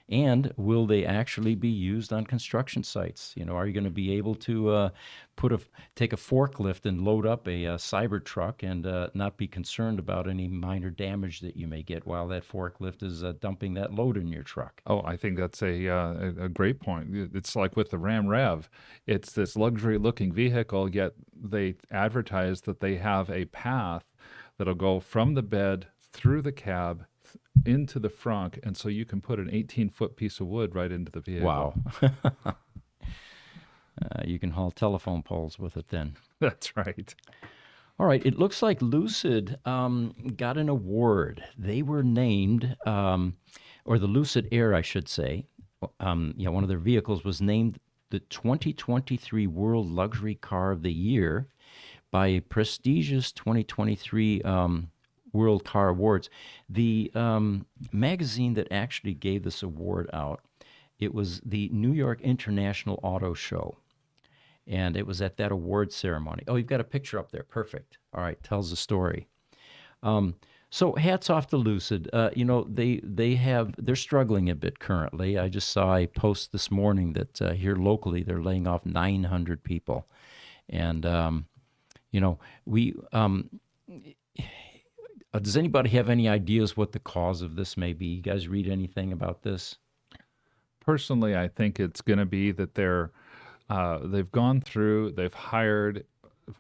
And will they actually be used on construction sites? You know, are you going to be able to take a forklift and load up a Cybertruck and not be concerned about any minor damage that you may get while that forklift is dumping that load in your truck? Oh, I think that's a great point. It's like with the Ram REV. It's this luxury-looking vehicle, yet they advertise that they have a path that'll go from the bed through the cab into the front, and so you can put an 18-foot piece of wood right into the vehicle. Wow. You can haul telephone poles with it then. That's right. All right. It looks like Lucid got an award. They were named, or the Lucid Air, I should say. One of their vehicles was named the 2023 World Luxury Car of the Year by a prestigious 2023 World Car Awards. The magazine that actually gave this award out, it was the New York International Auto Show. And it was at that award ceremony. Oh, you've got a picture up there. Perfect. All right, tells the story. So hats off to Lucid. They're struggling a bit currently. I just saw a post this morning that here locally they're laying off 900 people. And, does anybody have any ideas what the cause of this may be? You guys read anything about this? Personally, I think it's going to be that they've gone through, they've hired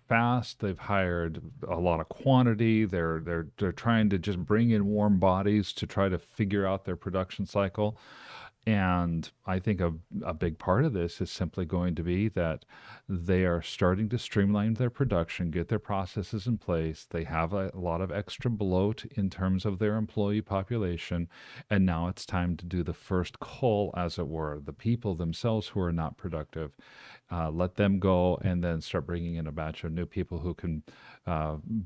fast, they've hired a lot of quantity. They're trying to just bring in warm bodies to try to figure out their production cycle. And I think a big part of this is simply going to be that they are starting to streamline their production, get their processes in place. They have a lot of extra bloat in terms of their employee population. And now it's time to do the first cull, as it were, the people themselves who are not productive. Let them go and then start bringing in a batch of new people who can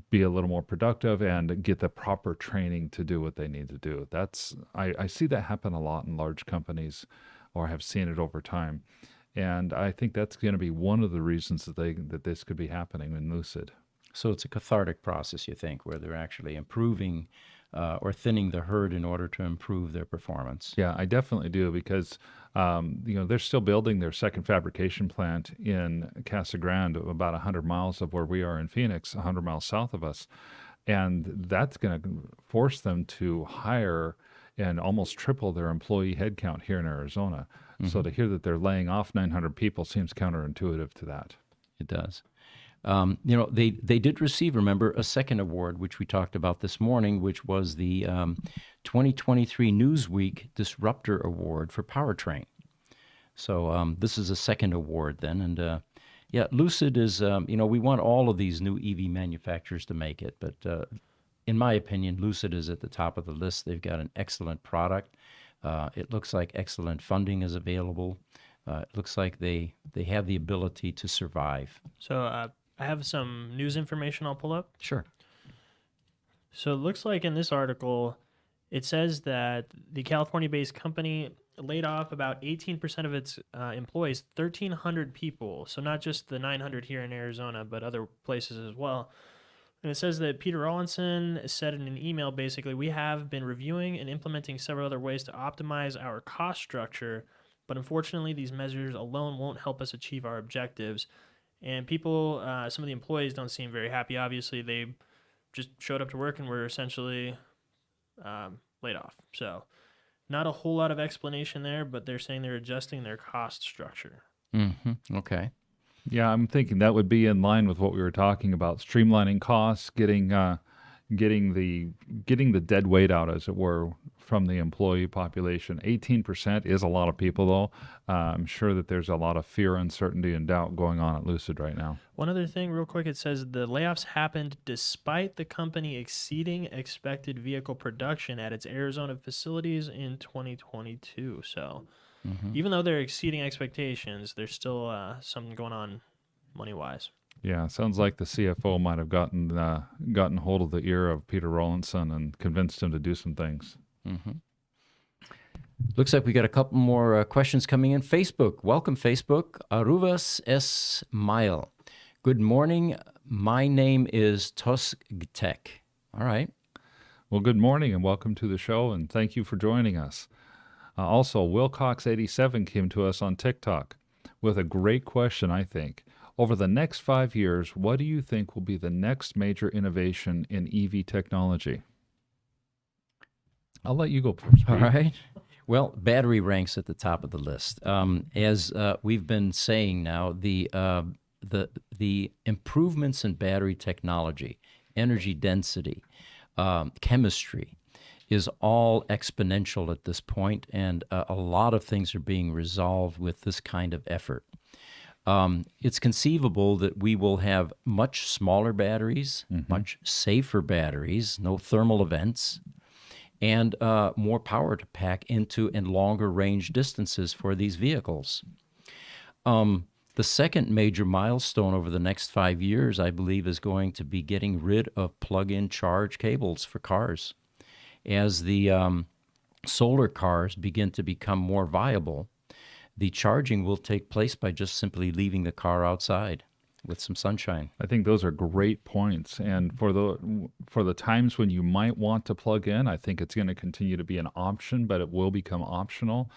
be a little more productive and get the proper training to do what they need to do. I see that happen a lot in large companies, or have seen it over time. And I think that's going to be one of the reasons that this could be happening in Lucid. So it's a cathartic process, you think, where they're actually improving or thinning the herd in order to improve their performance. Yeah, I definitely do, because they're still building their second fabrication plant in Casa Grande, about 100 miles of where we are in Phoenix, 100 miles south of us. And that's going to force them to hire and almost triple their employee headcount here in Arizona. Mm-hmm. So to hear that they're laying off 900 people seems counterintuitive to that. It does. They did receive, remember, a second award, which we talked about this morning, which was the 2023 Newsweek Disruptor Award for Powertrain. So this is a second award then. And Lucid is, we want all of these new EV manufacturers to make it. But in my opinion, Lucid is at the top of the list. They've got an excellent product. It looks like excellent funding is available. It looks like they have the ability to survive. So I have some news information I'll pull up. Sure. So it looks like in this article, it says that the California-based company laid off about 18% of its employees, 1,300 people. So not just the 900 here in Arizona, but other places as well. And it says that Peter Rawlinson said in an email, basically, we have been reviewing and implementing several other ways to optimize our cost structure, but unfortunately, these measures alone won't help us achieve our objectives. And people, some of the employees don't seem very happy. Obviously, they just showed up to work and were essentially laid off. So not a whole lot of explanation there, but they're saying they're adjusting their cost structure. Okay. Yeah, I'm thinking that would be in line with what we were talking about, streamlining costs, getting the dead weight out, as it were, from the employee population. 18% is a lot of people, though. I'm sure that there's a lot of fear, uncertainty, and doubt going on at Lucid right now. One other thing, real quick, it says the layoffs happened despite the company exceeding expected vehicle production at its Arizona facilities in 2022. So even though they're exceeding expectations, there's still something going on money-wise. Yeah, sounds like the CFO might have gotten hold of the ear of Peter Rawlinson and convinced him to do some things. Looks like we got a couple more questions coming in. Facebook. Welcome, Facebook. Aruvas S. Mile. Good morning. My name is Tuscany. All right. Well, good morning and welcome to the show, and thank you for joining us. Also, Wilcox87 came to us on TikTok with a great question, I think. Over the next 5 years, what do you think will be the next major innovation in EV technology? I'll let you go first. All right. Well, battery ranks at the top of the list. As we've been saying now, the improvements in battery technology, energy density, chemistry, is all exponential at this point, and a lot of things are being resolved with this kind of effort. It's conceivable that we will have much smaller batteries, much safer batteries, no thermal events, and more power to pack into and longer range distances for these vehicles. The second major milestone over the next 5 years, I believe, is going to be getting rid of plug-in charge cables for cars. As the solar cars begin to become more viable, the charging will take place by just simply leaving the car outside with some sunshine. I think those are great points. And for the times when you might want to plug in, I think it's going to continue to be an option, but it will become optional.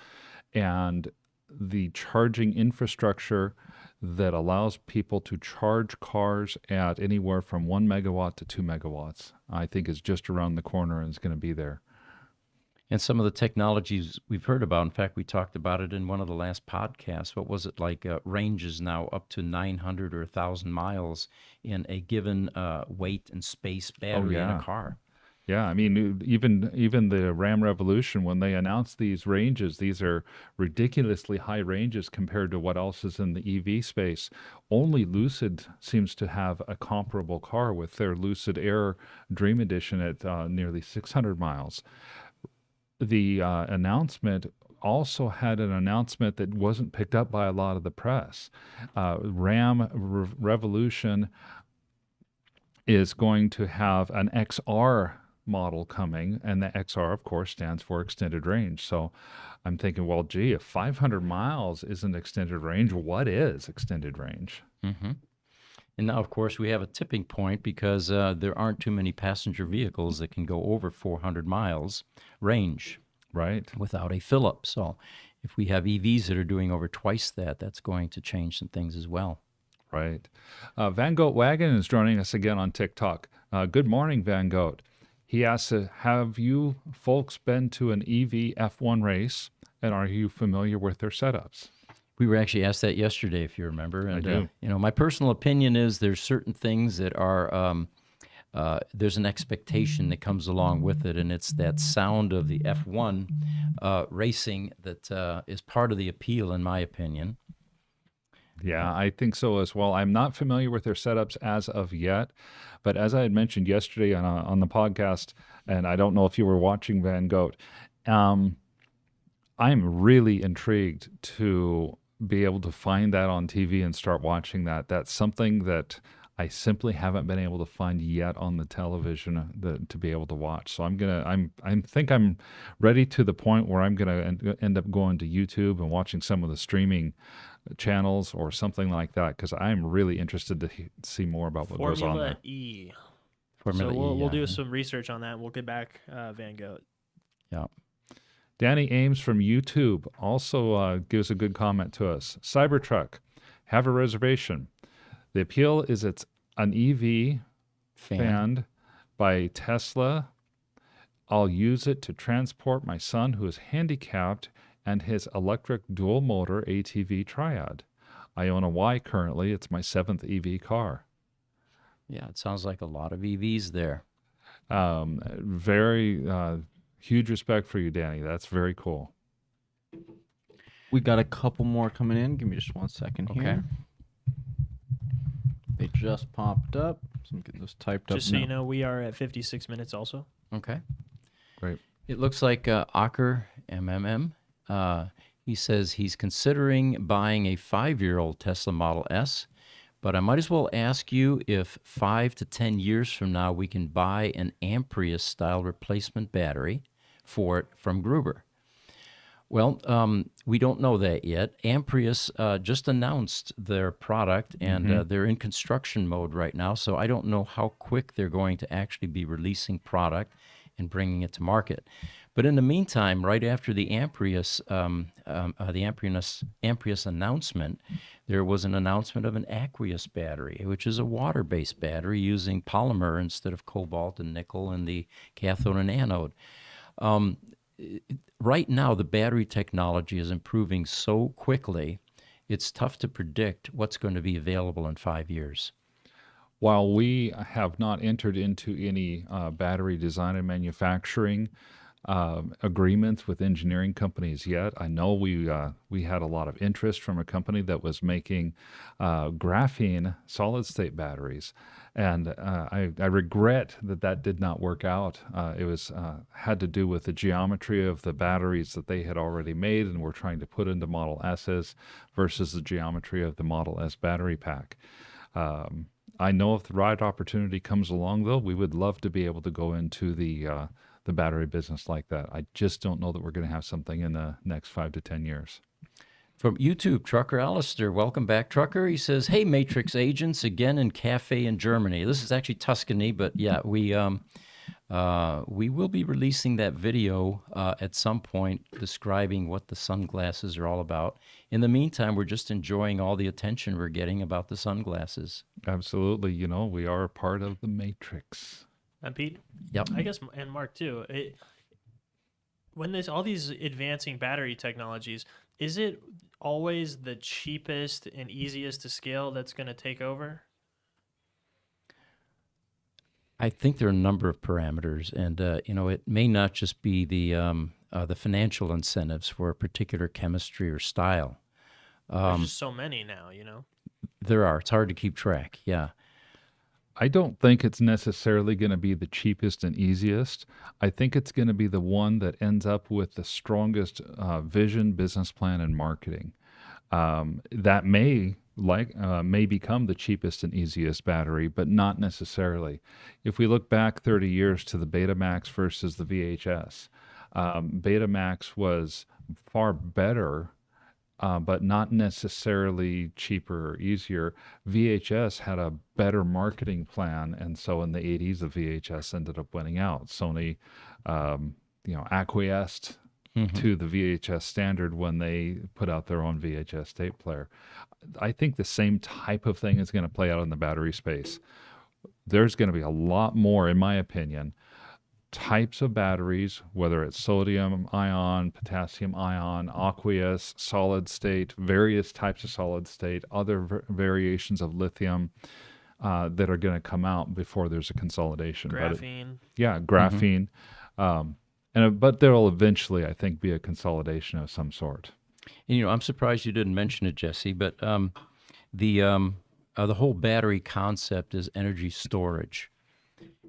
And the charging infrastructure that allows people to charge cars at anywhere from 1 megawatt to 2 megawatts, I think is just around the corner and is going to be there. And some of the technologies we've heard about, in fact, we talked about it in one of the last podcasts. What was it like? Ranges now up to 900 or 1,000 miles in a given weight and space battery in a car. Yeah, I mean, even the Ram Revolution, when they announced these ranges, these are ridiculously high ranges compared to what else is in the EV space. Only Lucid seems to have a comparable car with their Lucid Air Dream Edition at nearly 600 miles. The announcement also had an announcement that wasn't picked up by a lot of the press. Ram Revolution is going to have an XR model coming, and the XR, of course, stands for extended range. So I'm thinking, well, gee, if 500 miles isn't extended range, what is extended range? And now, of course, we have a tipping point because there aren't too many passenger vehicles that can go over 400 miles range without a fill-up. So if we have EVs that are doing over twice that, that's going to change some things as well. Right. Van Goat Wagon is joining us again on TikTok. Good morning, Van Goat. He asks, have you folks been to an EV F1 race, and are you familiar with their setups? We were actually asked that yesterday, if you remember. And, I do. My personal opinion is there's certain things that are, there's an expectation that comes along with it, and it's that sound of the F1 racing that is part of the appeal, in my opinion. Yeah, I think so as well. I'm not familiar with their setups as of yet, but as I had mentioned yesterday on the podcast, and I don't know if you were watching, Van Goat, I'm really intrigued to be able to find that on TV and start watching that. That's something that I simply haven't been able to find yet on the television to be able to watch. So I think I'm ready to the point where I'm gonna end up going to YouTube and watching some of the streaming channels or something like that, because I'm really interested to see more about what goes on there. Formula E. Formula So we'll E, do yeah. some research on that. We'll get back Van Goat. Yeah. Danny Ames from YouTube also gives a good comment to us. Cybertruck, have a reservation. The appeal is it's an EV fanned by Tesla. I'll use it to transport my son who is handicapped and his electric dual motor ATV triad. I own a Y currently. It's my 7th EV car. Yeah, it sounds like a lot of EVs there. Very huge respect for you, Danny. That's very cool. We got a couple more coming in. Give me just 1 second here. Okay. They just popped up. So I'm getting those typed Just up so now. you know, we are at 56 minutes also. Okay. Great. It looks like Aker MMM. He says he's considering buying a 5-year-old Tesla Model S, but I might as well ask you if 5 to 10 years from now we can buy an Amprius style replacement battery for it from Gruber. Well, we don't know that yet. Amprius just announced their product, and they're in construction mode right now, so I don't know how quick they're going to actually be releasing product and bringing it to market. But in the meantime, right after the Amprius announcement, there was an announcement of an aqueous battery, which is a water-based battery using polymer instead of cobalt and nickel in the cathode and anode. Right now, the battery technology is improving so quickly, it's tough to predict what's going to be available in 5 years. While we have not entered into any battery design and manufacturing agreements with engineering companies yet, I know we had a lot of interest from a company that was making graphene solid-state batteries, and I regret that did not work out. It was had to do with the geometry of the batteries that they had already made and were trying to put into Model S's versus the geometry of the Model S battery pack. I know if the right opportunity comes along, though, we would love to be able to go into the battery business like that. I just don't know that we're going to have something in the next 5 to 10 years. From YouTube, Trucker Alistair, welcome back, Trucker. He says, "Hey, Matrix agents, again in cafe in Germany." This is actually Tuscany, but yeah, we will be releasing that video at some point describing what the sunglasses are all about. In the meantime, we're just enjoying all the attention we're getting about the sunglasses. Absolutely. You know, we are a part of the Matrix. And Pete? Yep. I guess, and Mark too. When there's all these advancing battery technologies, is it always the cheapest and easiest to scale that's going to take over? I think there are a number of parameters, and it may not just be the financial incentives for a particular chemistry or style. There's just so many now, you know. There are. It's hard to keep track. Yeah. I don't think it's necessarily going to be the cheapest and easiest. I think it's going to be the one that ends up with the strongest vision, business plan, and marketing. That may become the cheapest and easiest battery, but not necessarily. If we look back 30 years to the Betamax versus the VHS, Betamax was far better, but not necessarily cheaper or easier. VHS had a better marketing plan, and so in the 80s, the VHS ended up winning out. Sony, acquiesced to the VHS standard when they put out their own VHS tape player. I think the same type of thing is going to play out in the battery space. There's going to be a lot more, in my opinion, types of batteries, whether it's sodium ion, potassium ion, aqueous, solid state, various types of solid state, other variations of lithium that are going to come out before there's a consolidation. Graphene. Graphene. But there will eventually, I think, be a consolidation of some sort. And, I'm surprised you didn't mention it, Jesse, but the whole battery concept is energy storage.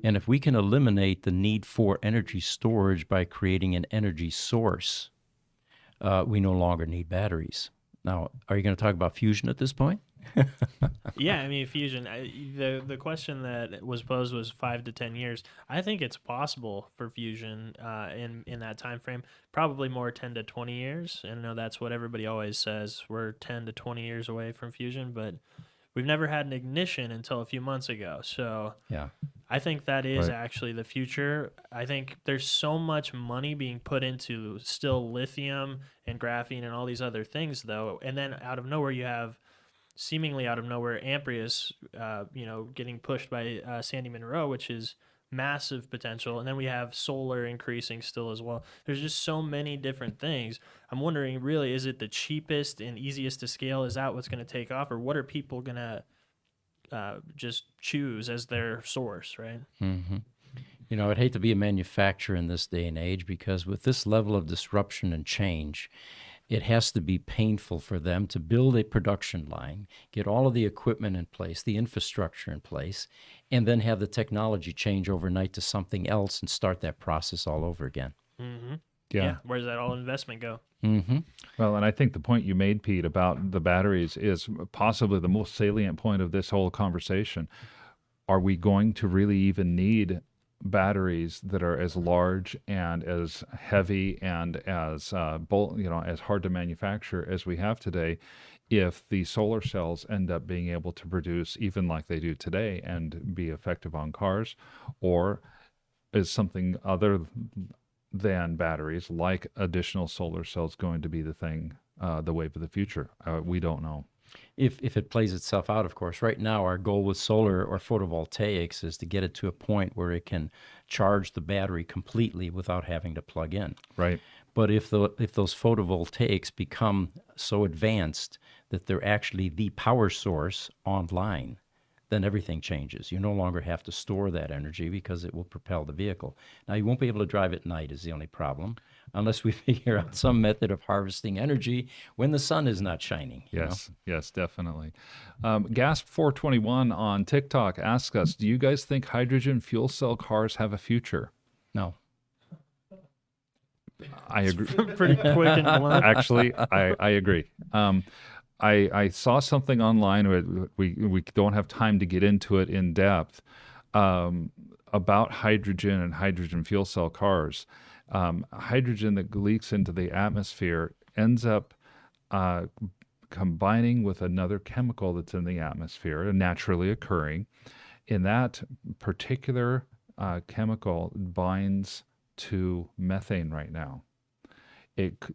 And if we can eliminate the need for energy storage by creating an energy source, we no longer need batteries. Now, are you going to talk about fusion at this point? Yeah, I mean, fusion. The question that was posed was 5 to 10 years. I think it's possible for fusion in that time frame. Probably more 10 to 20 years. And I know that's what everybody always says. We're 10 to 20 years away from fusion, but we've never had an ignition until a few months ago. So Yeah. I think that is Right. actually the future. I think there's so much money being put into still lithium and graphene and all these other things, though. And then out of nowhere, you have seemingly out of nowhere Amprius, getting pushed by Sandy Monroe, which is massive potential. And then we have solar increasing still as well. There's just so many different things. I'm wondering, really, is it the cheapest and easiest to scale? Is that what's going to take off? Or what are people going to just choose as their source, right? Mm-hmm. I'd hate to be a manufacturer in this day and age, because with this level of disruption and change, it has to be painful for them to build a production line, get all of the equipment in place, the infrastructure in place, and then have the technology change overnight to something else and start that process all over again. Mm-hmm. Yeah. Where does that all investment go? Mm-hmm. Well, and I think the point you made, Pete, about the batteries is possibly the most salient point of this whole conversation. Are we going to really even need batteries that are as large and as heavy and as as hard to manufacture as we have today, if the solar cells end up being able to produce even like they do today and be effective on cars? Or is something other than batteries, like additional solar cells, going to be the thing, the wave of the future? We don't know. If it plays itself out, of course. Right now, our goal with solar or photovoltaics is to get it to a point where it can charge the battery completely without having to plug in. Right. But if those photovoltaics become so advanced that they're actually the power source online, then everything changes. You no longer have to store that energy because it will propel the vehicle. Now, you won't be able to drive at night is the only problem, unless we figure out some method of harvesting energy when the sun is not shining. Yes, definitely. Gasp421 on TikTok asks us, do you guys think hydrogen fuel cell cars have a future? No. I agree. Pretty quick and blunt. Actually, I agree. I saw something online, we don't have time to get into it in depth, about hydrogen and hydrogen fuel cell cars. Hydrogen that leaks into the atmosphere ends up combining with another chemical that's in the atmosphere, naturally occurring. And that particular chemical binds to methane right now.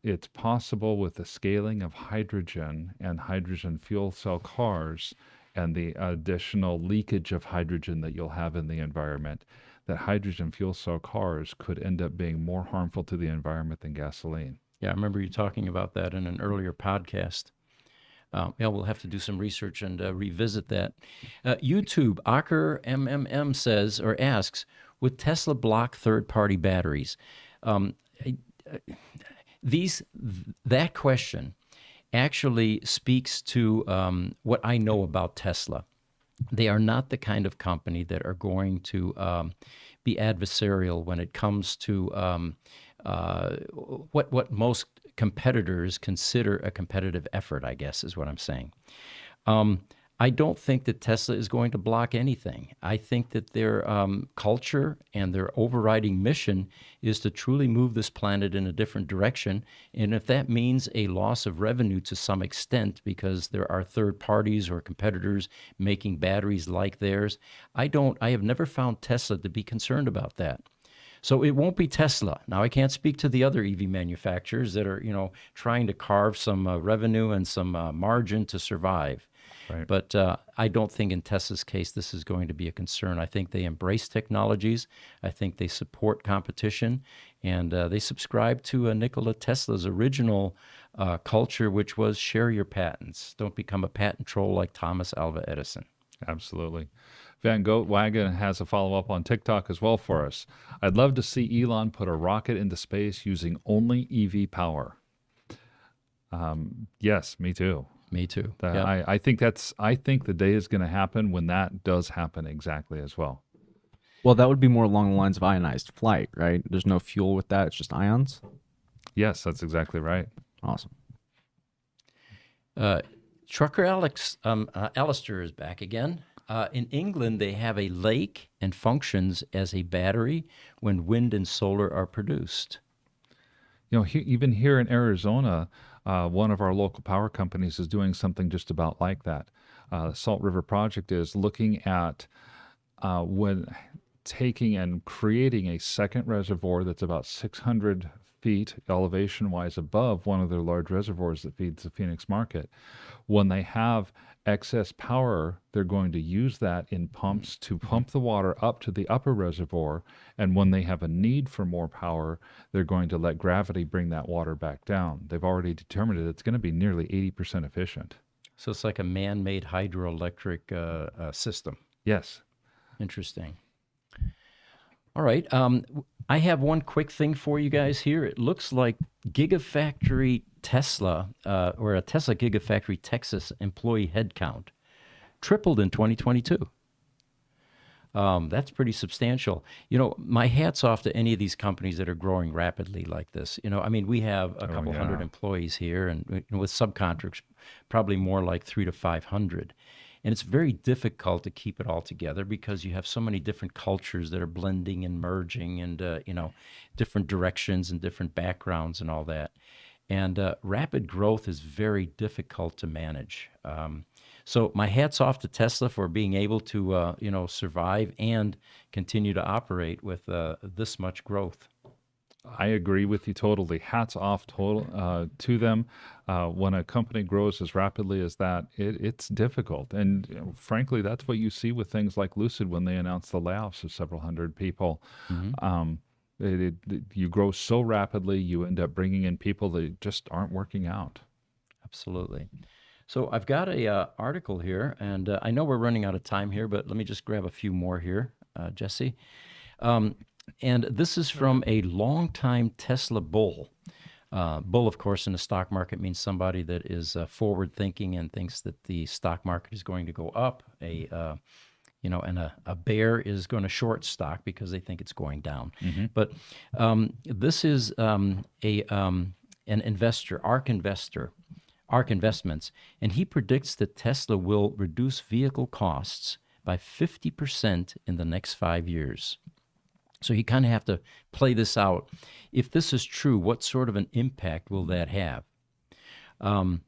It's possible with the scaling of hydrogen and hydrogen fuel cell cars and the additional leakage of hydrogen that you'll have in the environment, that hydrogen fuel cell cars could end up being more harmful to the environment than gasoline. Yeah, I remember you talking about that in an earlier podcast. We'll have to do some research and revisit that. YouTube, Aker MMM says or asks, would Tesla block third-party batteries? That question actually speaks to what I know about Tesla. They are not the kind of company that are going to be adversarial when it comes to what most competitors consider a competitive effort, I guess is what I'm saying. I don't think that Tesla is going to block anything. I think that their culture and their overriding mission is to truly move this planet in a different direction. And if that means a loss of revenue to some extent because there are third parties or competitors making batteries like theirs, I have never found Tesla to be concerned about that. So it won't be Tesla. Now, I can't speak to the other EV manufacturers that are, trying to carve some revenue and some margin to survive. Right. But I don't think in Tesla's case this is going to be a concern. I think they embrace technologies. I think they support competition. And they subscribe to Nikola Tesla's original culture, which was share your patents. Don't become a patent troll like Thomas Alva Edison. Absolutely. Van Goatwagon has a follow-up on TikTok as well for us. I'd love to see Elon put a rocket into space using only EV power. Yes, me too. Me too. Yep. I think the day is going to happen when that does happen exactly as well. Well, that would be more along the lines of ionized flight, right? There's no fuel with that. It's just ions. Yes, that's exactly right. Awesome. Trucker Alistair is back again. In England, they have a lake and functions as a battery when wind and solar are produced. Even here in Arizona, One of our local power companies is doing something just about like that. Salt River Project is looking at when taking and creating a second reservoir that's about 600 feet elevation-wise above one of their large reservoirs that feeds the Phoenix market. When they have excess power, they're going to use that in pumps to pump the water up to the upper reservoir, and when they have a need for more power, they're going to let gravity bring that water back down. They've already determined that it's going to be nearly 80% efficient. So it's like a man-made hydroelectric system. Yes. Interesting. All right. I have one quick thing for you guys here. It looks like Gigafactory Tesla, or a Tesla Gigafactory Texas employee headcount tripled in 2022. That's pretty substantial. You know, my hat's off to any of these companies that are growing rapidly like this. You know, I mean, we have a couple hundred employees here, and with subcontractors, probably more like 300 to 500. And it's very difficult to keep it all together because you have so many different cultures that are blending and merging, and different directions and different backgrounds and all that. And rapid growth is very difficult to manage. So my hat's off to Tesla for being able to survive and continue to operate with this much growth. I agree with you totally. Hats off to them. When a company grows as rapidly as that, it's difficult. And frankly, that's what you see with things like Lucid when they announce the layoffs of several hundred people. You grow so rapidly, you end up bringing in people that just aren't working out. Absolutely. So I've got a article here, and I know we're running out of time here, but let me just grab a few more here, Jesse. And this is from a longtime Tesla bull. Bull, of course, in the stock market means somebody that is forward-thinking and thinks that the stock market is going to go up. And a bear is going to short stock because they think it's going down. But this is an investor, ARK Investments, and he predicts that Tesla will reduce vehicle costs by 50% in the next 5 years. So you kind of have to play this out. If this is true, what sort of an impact will that have? And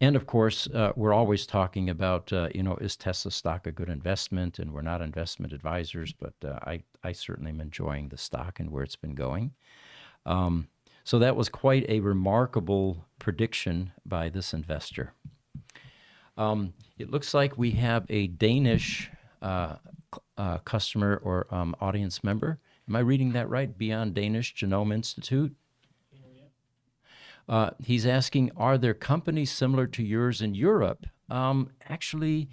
of course, we're always talking about, is Tesla stock a good investment? And we're not investment advisors, but I certainly am enjoying the stock and where it's been going. So that was quite a remarkable prediction by this investor. It looks like we have a Danish customer or audience member. Am I reading that right? Beyond Danish Genome Institute? He's asking, are there companies similar to yours in Europe? Actually,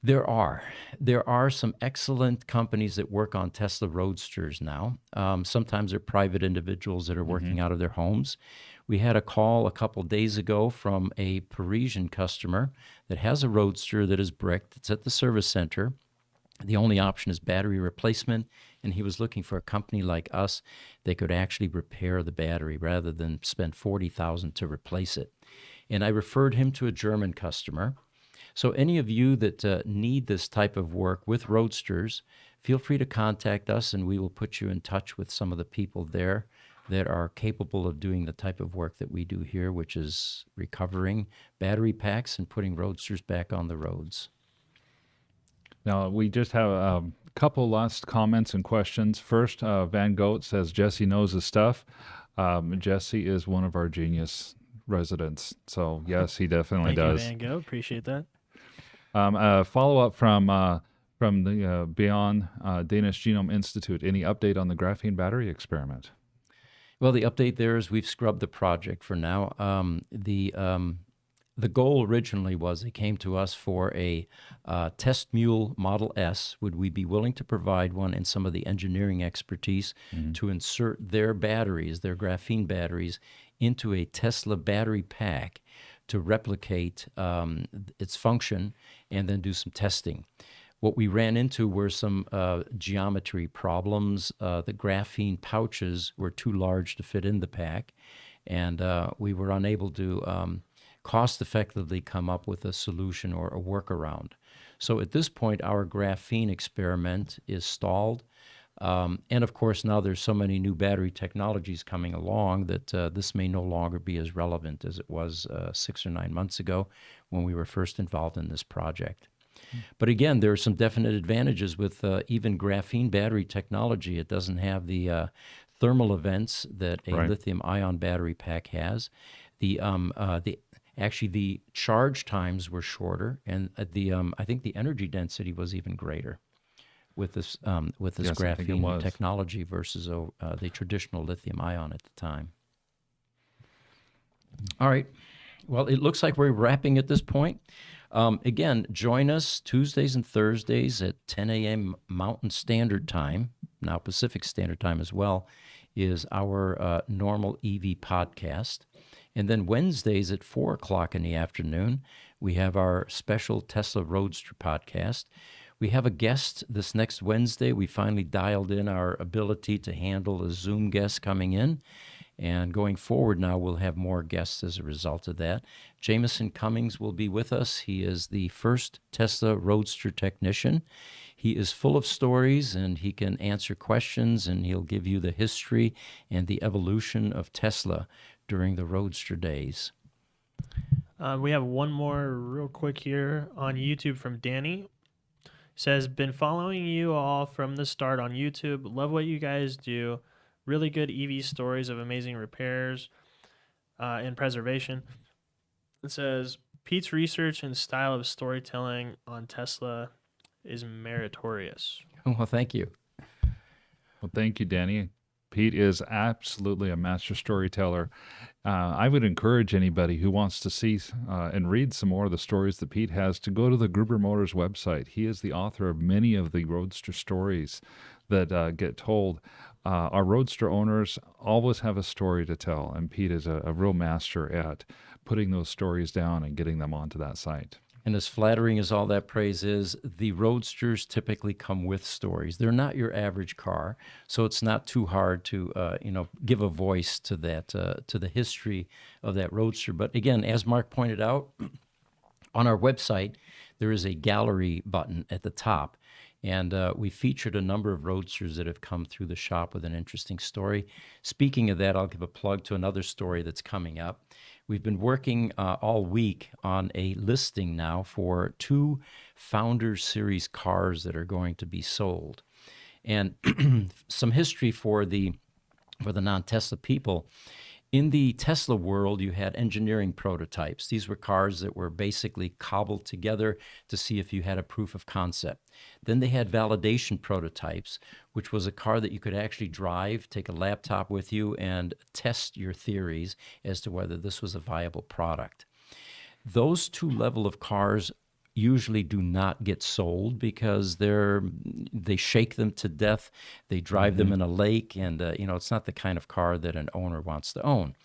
there are. There are some excellent companies that work on Tesla Roadsters now. Sometimes they're private individuals that are working out of their homes. We had a call a couple days ago from a Parisian customer that has a Roadster that is bricked. It's at the service center. The only option is battery replacement, and he was looking for a company like us that could actually repair the battery rather than spend $40,000 to replace it. And I referred him to a German customer. So any of you that need this type of work with Roadsters, feel free to contact us, and we will put you in touch with some of the people there that are capable of doing the type of work that we do here, which is recovering battery packs and putting Roadsters back on the roads. Now, we just have a couple last comments and questions. First, Van Goat says, Jesse knows his stuff. Jesse is one of our genius residents. So, yes, he definitely does. Thank you, Van Goat. Appreciate that. Follow-up from the Beyond Danish Genome Institute. Any update on the graphene battery experiment? Well, the update there is we've scrubbed the project for now. The goal originally was they came to us for a test mule Model S. Would we be willing to provide one and some of the engineering expertise to insert their batteries, their graphene batteries, into a Tesla battery pack to replicate its function and then do some testing? What we ran into were some geometry problems. The graphene pouches were too large to fit in the pack, and we were unable to cost-effectively come up with a solution or a workaround. So at this point, our graphene experiment is stalled. And of course, now there's so many new battery technologies coming along that this may no longer be as relevant as it was 6 or 9 months ago when we were first involved in this project. But again, there are some definite advantages with even graphene battery technology. It doesn't have the thermal events that a Right. lithium-ion battery pack has. Actually, the charge times were shorter, and I think the energy density was even greater with this Yes, I think it graphene was. technology versus the traditional lithium-ion at the time. All right. Well, it looks like we're wrapping at this point. Again, join us Tuesdays and Thursdays at 10 a.m. Mountain Standard Time. Now Pacific Standard Time as well is our normal EV podcast. And then Wednesdays at 4 o'clock in the afternoon, we have our special Tesla Roadster podcast. We have a guest this next Wednesday. We finally dialed in our ability to handle a Zoom guest coming in. And going forward now, we'll have more guests as a result of that. Jameson Cummings will be with us. He is the first Tesla Roadster technician. He is full of stories, and he can answer questions, and he'll give you the history and the evolution of Tesla during the Roadster days. We have one more real quick here on YouTube from Danny. Says, been following you all from the start on YouTube. Love what you guys do. Really good EV stories of amazing repairs and preservation. It says, Pete's research and style of storytelling on Tesla is meritorious. Well, thank you. Well, thank you, Danny. Pete is absolutely a master storyteller. I would encourage anybody who wants to see and read some more of the stories that Pete has to go to the Gruber Motors website. He is the author of many of the Roadster stories that get told. Our Roadster owners always have a story to tell, and Pete is a real master at putting those stories down and getting them onto that site. And as flattering as all that praise is, the Roadsters typically come with stories. They're not your average car, so it's not too hard to, give a voice to that, to the history of that Roadster. But again, as Mark pointed out, on our website, there is a gallery button at the top. And we featured a number of Roadsters that have come through the shop with an interesting story. Speaking of that, I'll give a plug to another story that's coming up. We've been working all week on a listing now for 2 Founders Series cars that are going to be sold. And some history for the non-Tesla people. In the Tesla world, you had engineering prototypes. These were cars that were basically cobbled together to see if you had a proof of concept. Then they had validation prototypes, which was a car that you could actually drive, take a laptop with you, and test your theories as to whether this was a viable product. Those 2 level of cars usually do not get sold because they shake them to death. They drive them in a lake, and it's not the kind of car that an owner wants to own.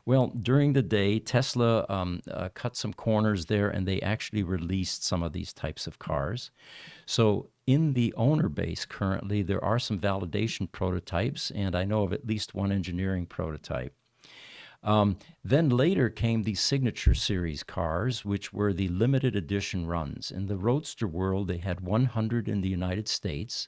Well, during the day, Tesla cut some corners there, and they actually released some of these types of cars. So in the owner base currently, there are some validation prototypes, and I know of at least 1 engineering prototype. Then later came the Signature Series cars, which were the limited edition runs. In the Roadster world, they had 100 in the United States.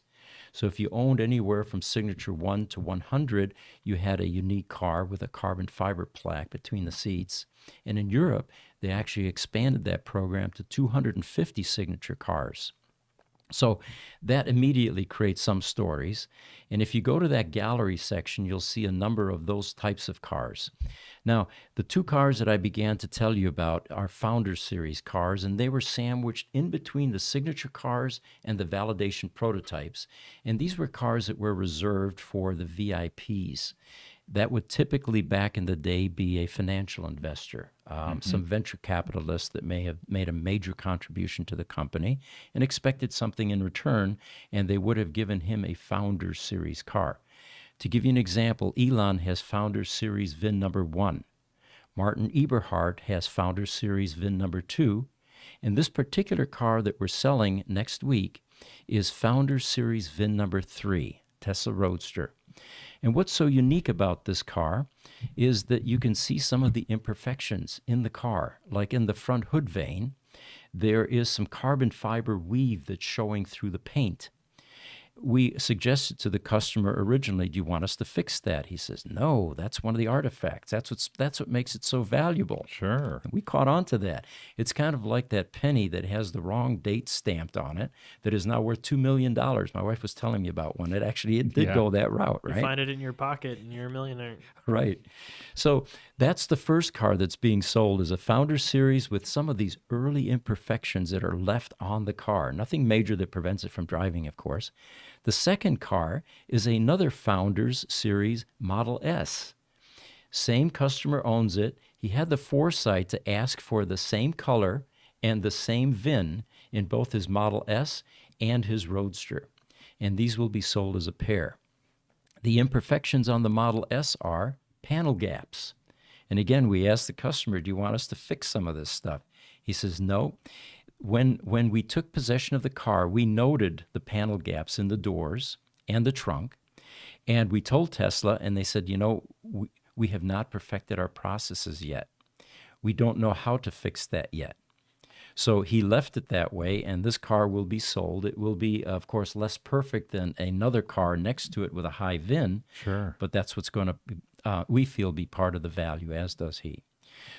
So if you owned anywhere from Signature 1 to 100, you had a unique car with a carbon fiber plaque between the seats. And in Europe, they actually expanded that program to 250 Signature cars. So that immediately creates some stories. And if you go to that gallery section, you'll see a number of those types of cars. Now, the 2 cars that I began to tell you about are Founders Series cars, and they were sandwiched in between the Signature cars and the validation prototypes. And these were cars that were reserved for the VIPs. That would typically, back in the day, be a financial investor, some venture capitalist that may have made a major contribution to the company and expected something in return, and they would have given him a Founders Series car. To give you an example, Elon has Founders Series VIN number 1. Martin Eberhard has Founders Series VIN number 2. And this particular car that we're selling next week is Founders Series VIN number 3, Tesla Roadster. And what's so unique about this car is that you can see some of the imperfections in the car. Like in the front hood vane, there is some carbon fiber weave that's showing through the paint. we suggested to the customer originally, do you want us to fix that? He says, no, that's one of the artifacts. That's what makes it so valuable. Sure. And we caught on to that. It's kind of like that penny that has the wrong date stamped on it that is now worth $2 million. My wife was telling me about one. It did go that route, You right? find it in your pocket and you're a millionaire. Right. So that's the first car that's being sold is a Founder Series with some of these early imperfections that are left on the car. Nothing major that prevents it from driving, of course. The second car is another Founders Series Model S. Same customer owns it. He had the foresight to ask for the same color and the same VIN in both his Model S and his Roadster. And these will be sold as a pair. The imperfections on the Model S are panel gaps. And again, we asked the customer, do you want us to fix some of this stuff? He says, no. When we took possession of the car, we noted the panel gaps in the doors and the trunk. And we told Tesla, and they said, we have not perfected our processes yet. We don't know how to fix that yet. So he left it that way, and this car will be sold. It will be, of course, less perfect than another car next to it with a high VIN. Sure. But that's what's going to, we feel, be part of the value, as does he.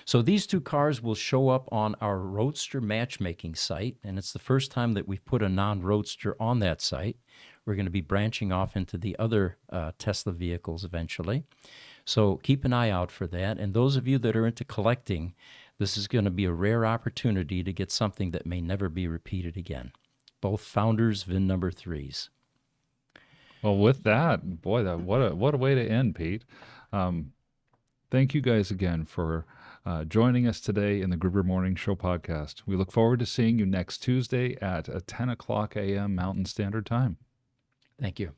So these two cars will show up on our Roadster matchmaking site, and it's the first time that we've put a non-Roadster on that site. We're going to be branching off into the other Tesla vehicles eventually. So keep an eye out for that. And those of you that are into collecting, this is going to be a rare opportunity to get something that may never be repeated again. Both Founders VIN number 3s. Well, with that, boy, what a way to end, Pete. Thank you guys again for joining us today in the Gruber Morning Show podcast. We look forward to seeing you next Tuesday at 10 o'clock a.m. Mountain Standard Time. Thank you.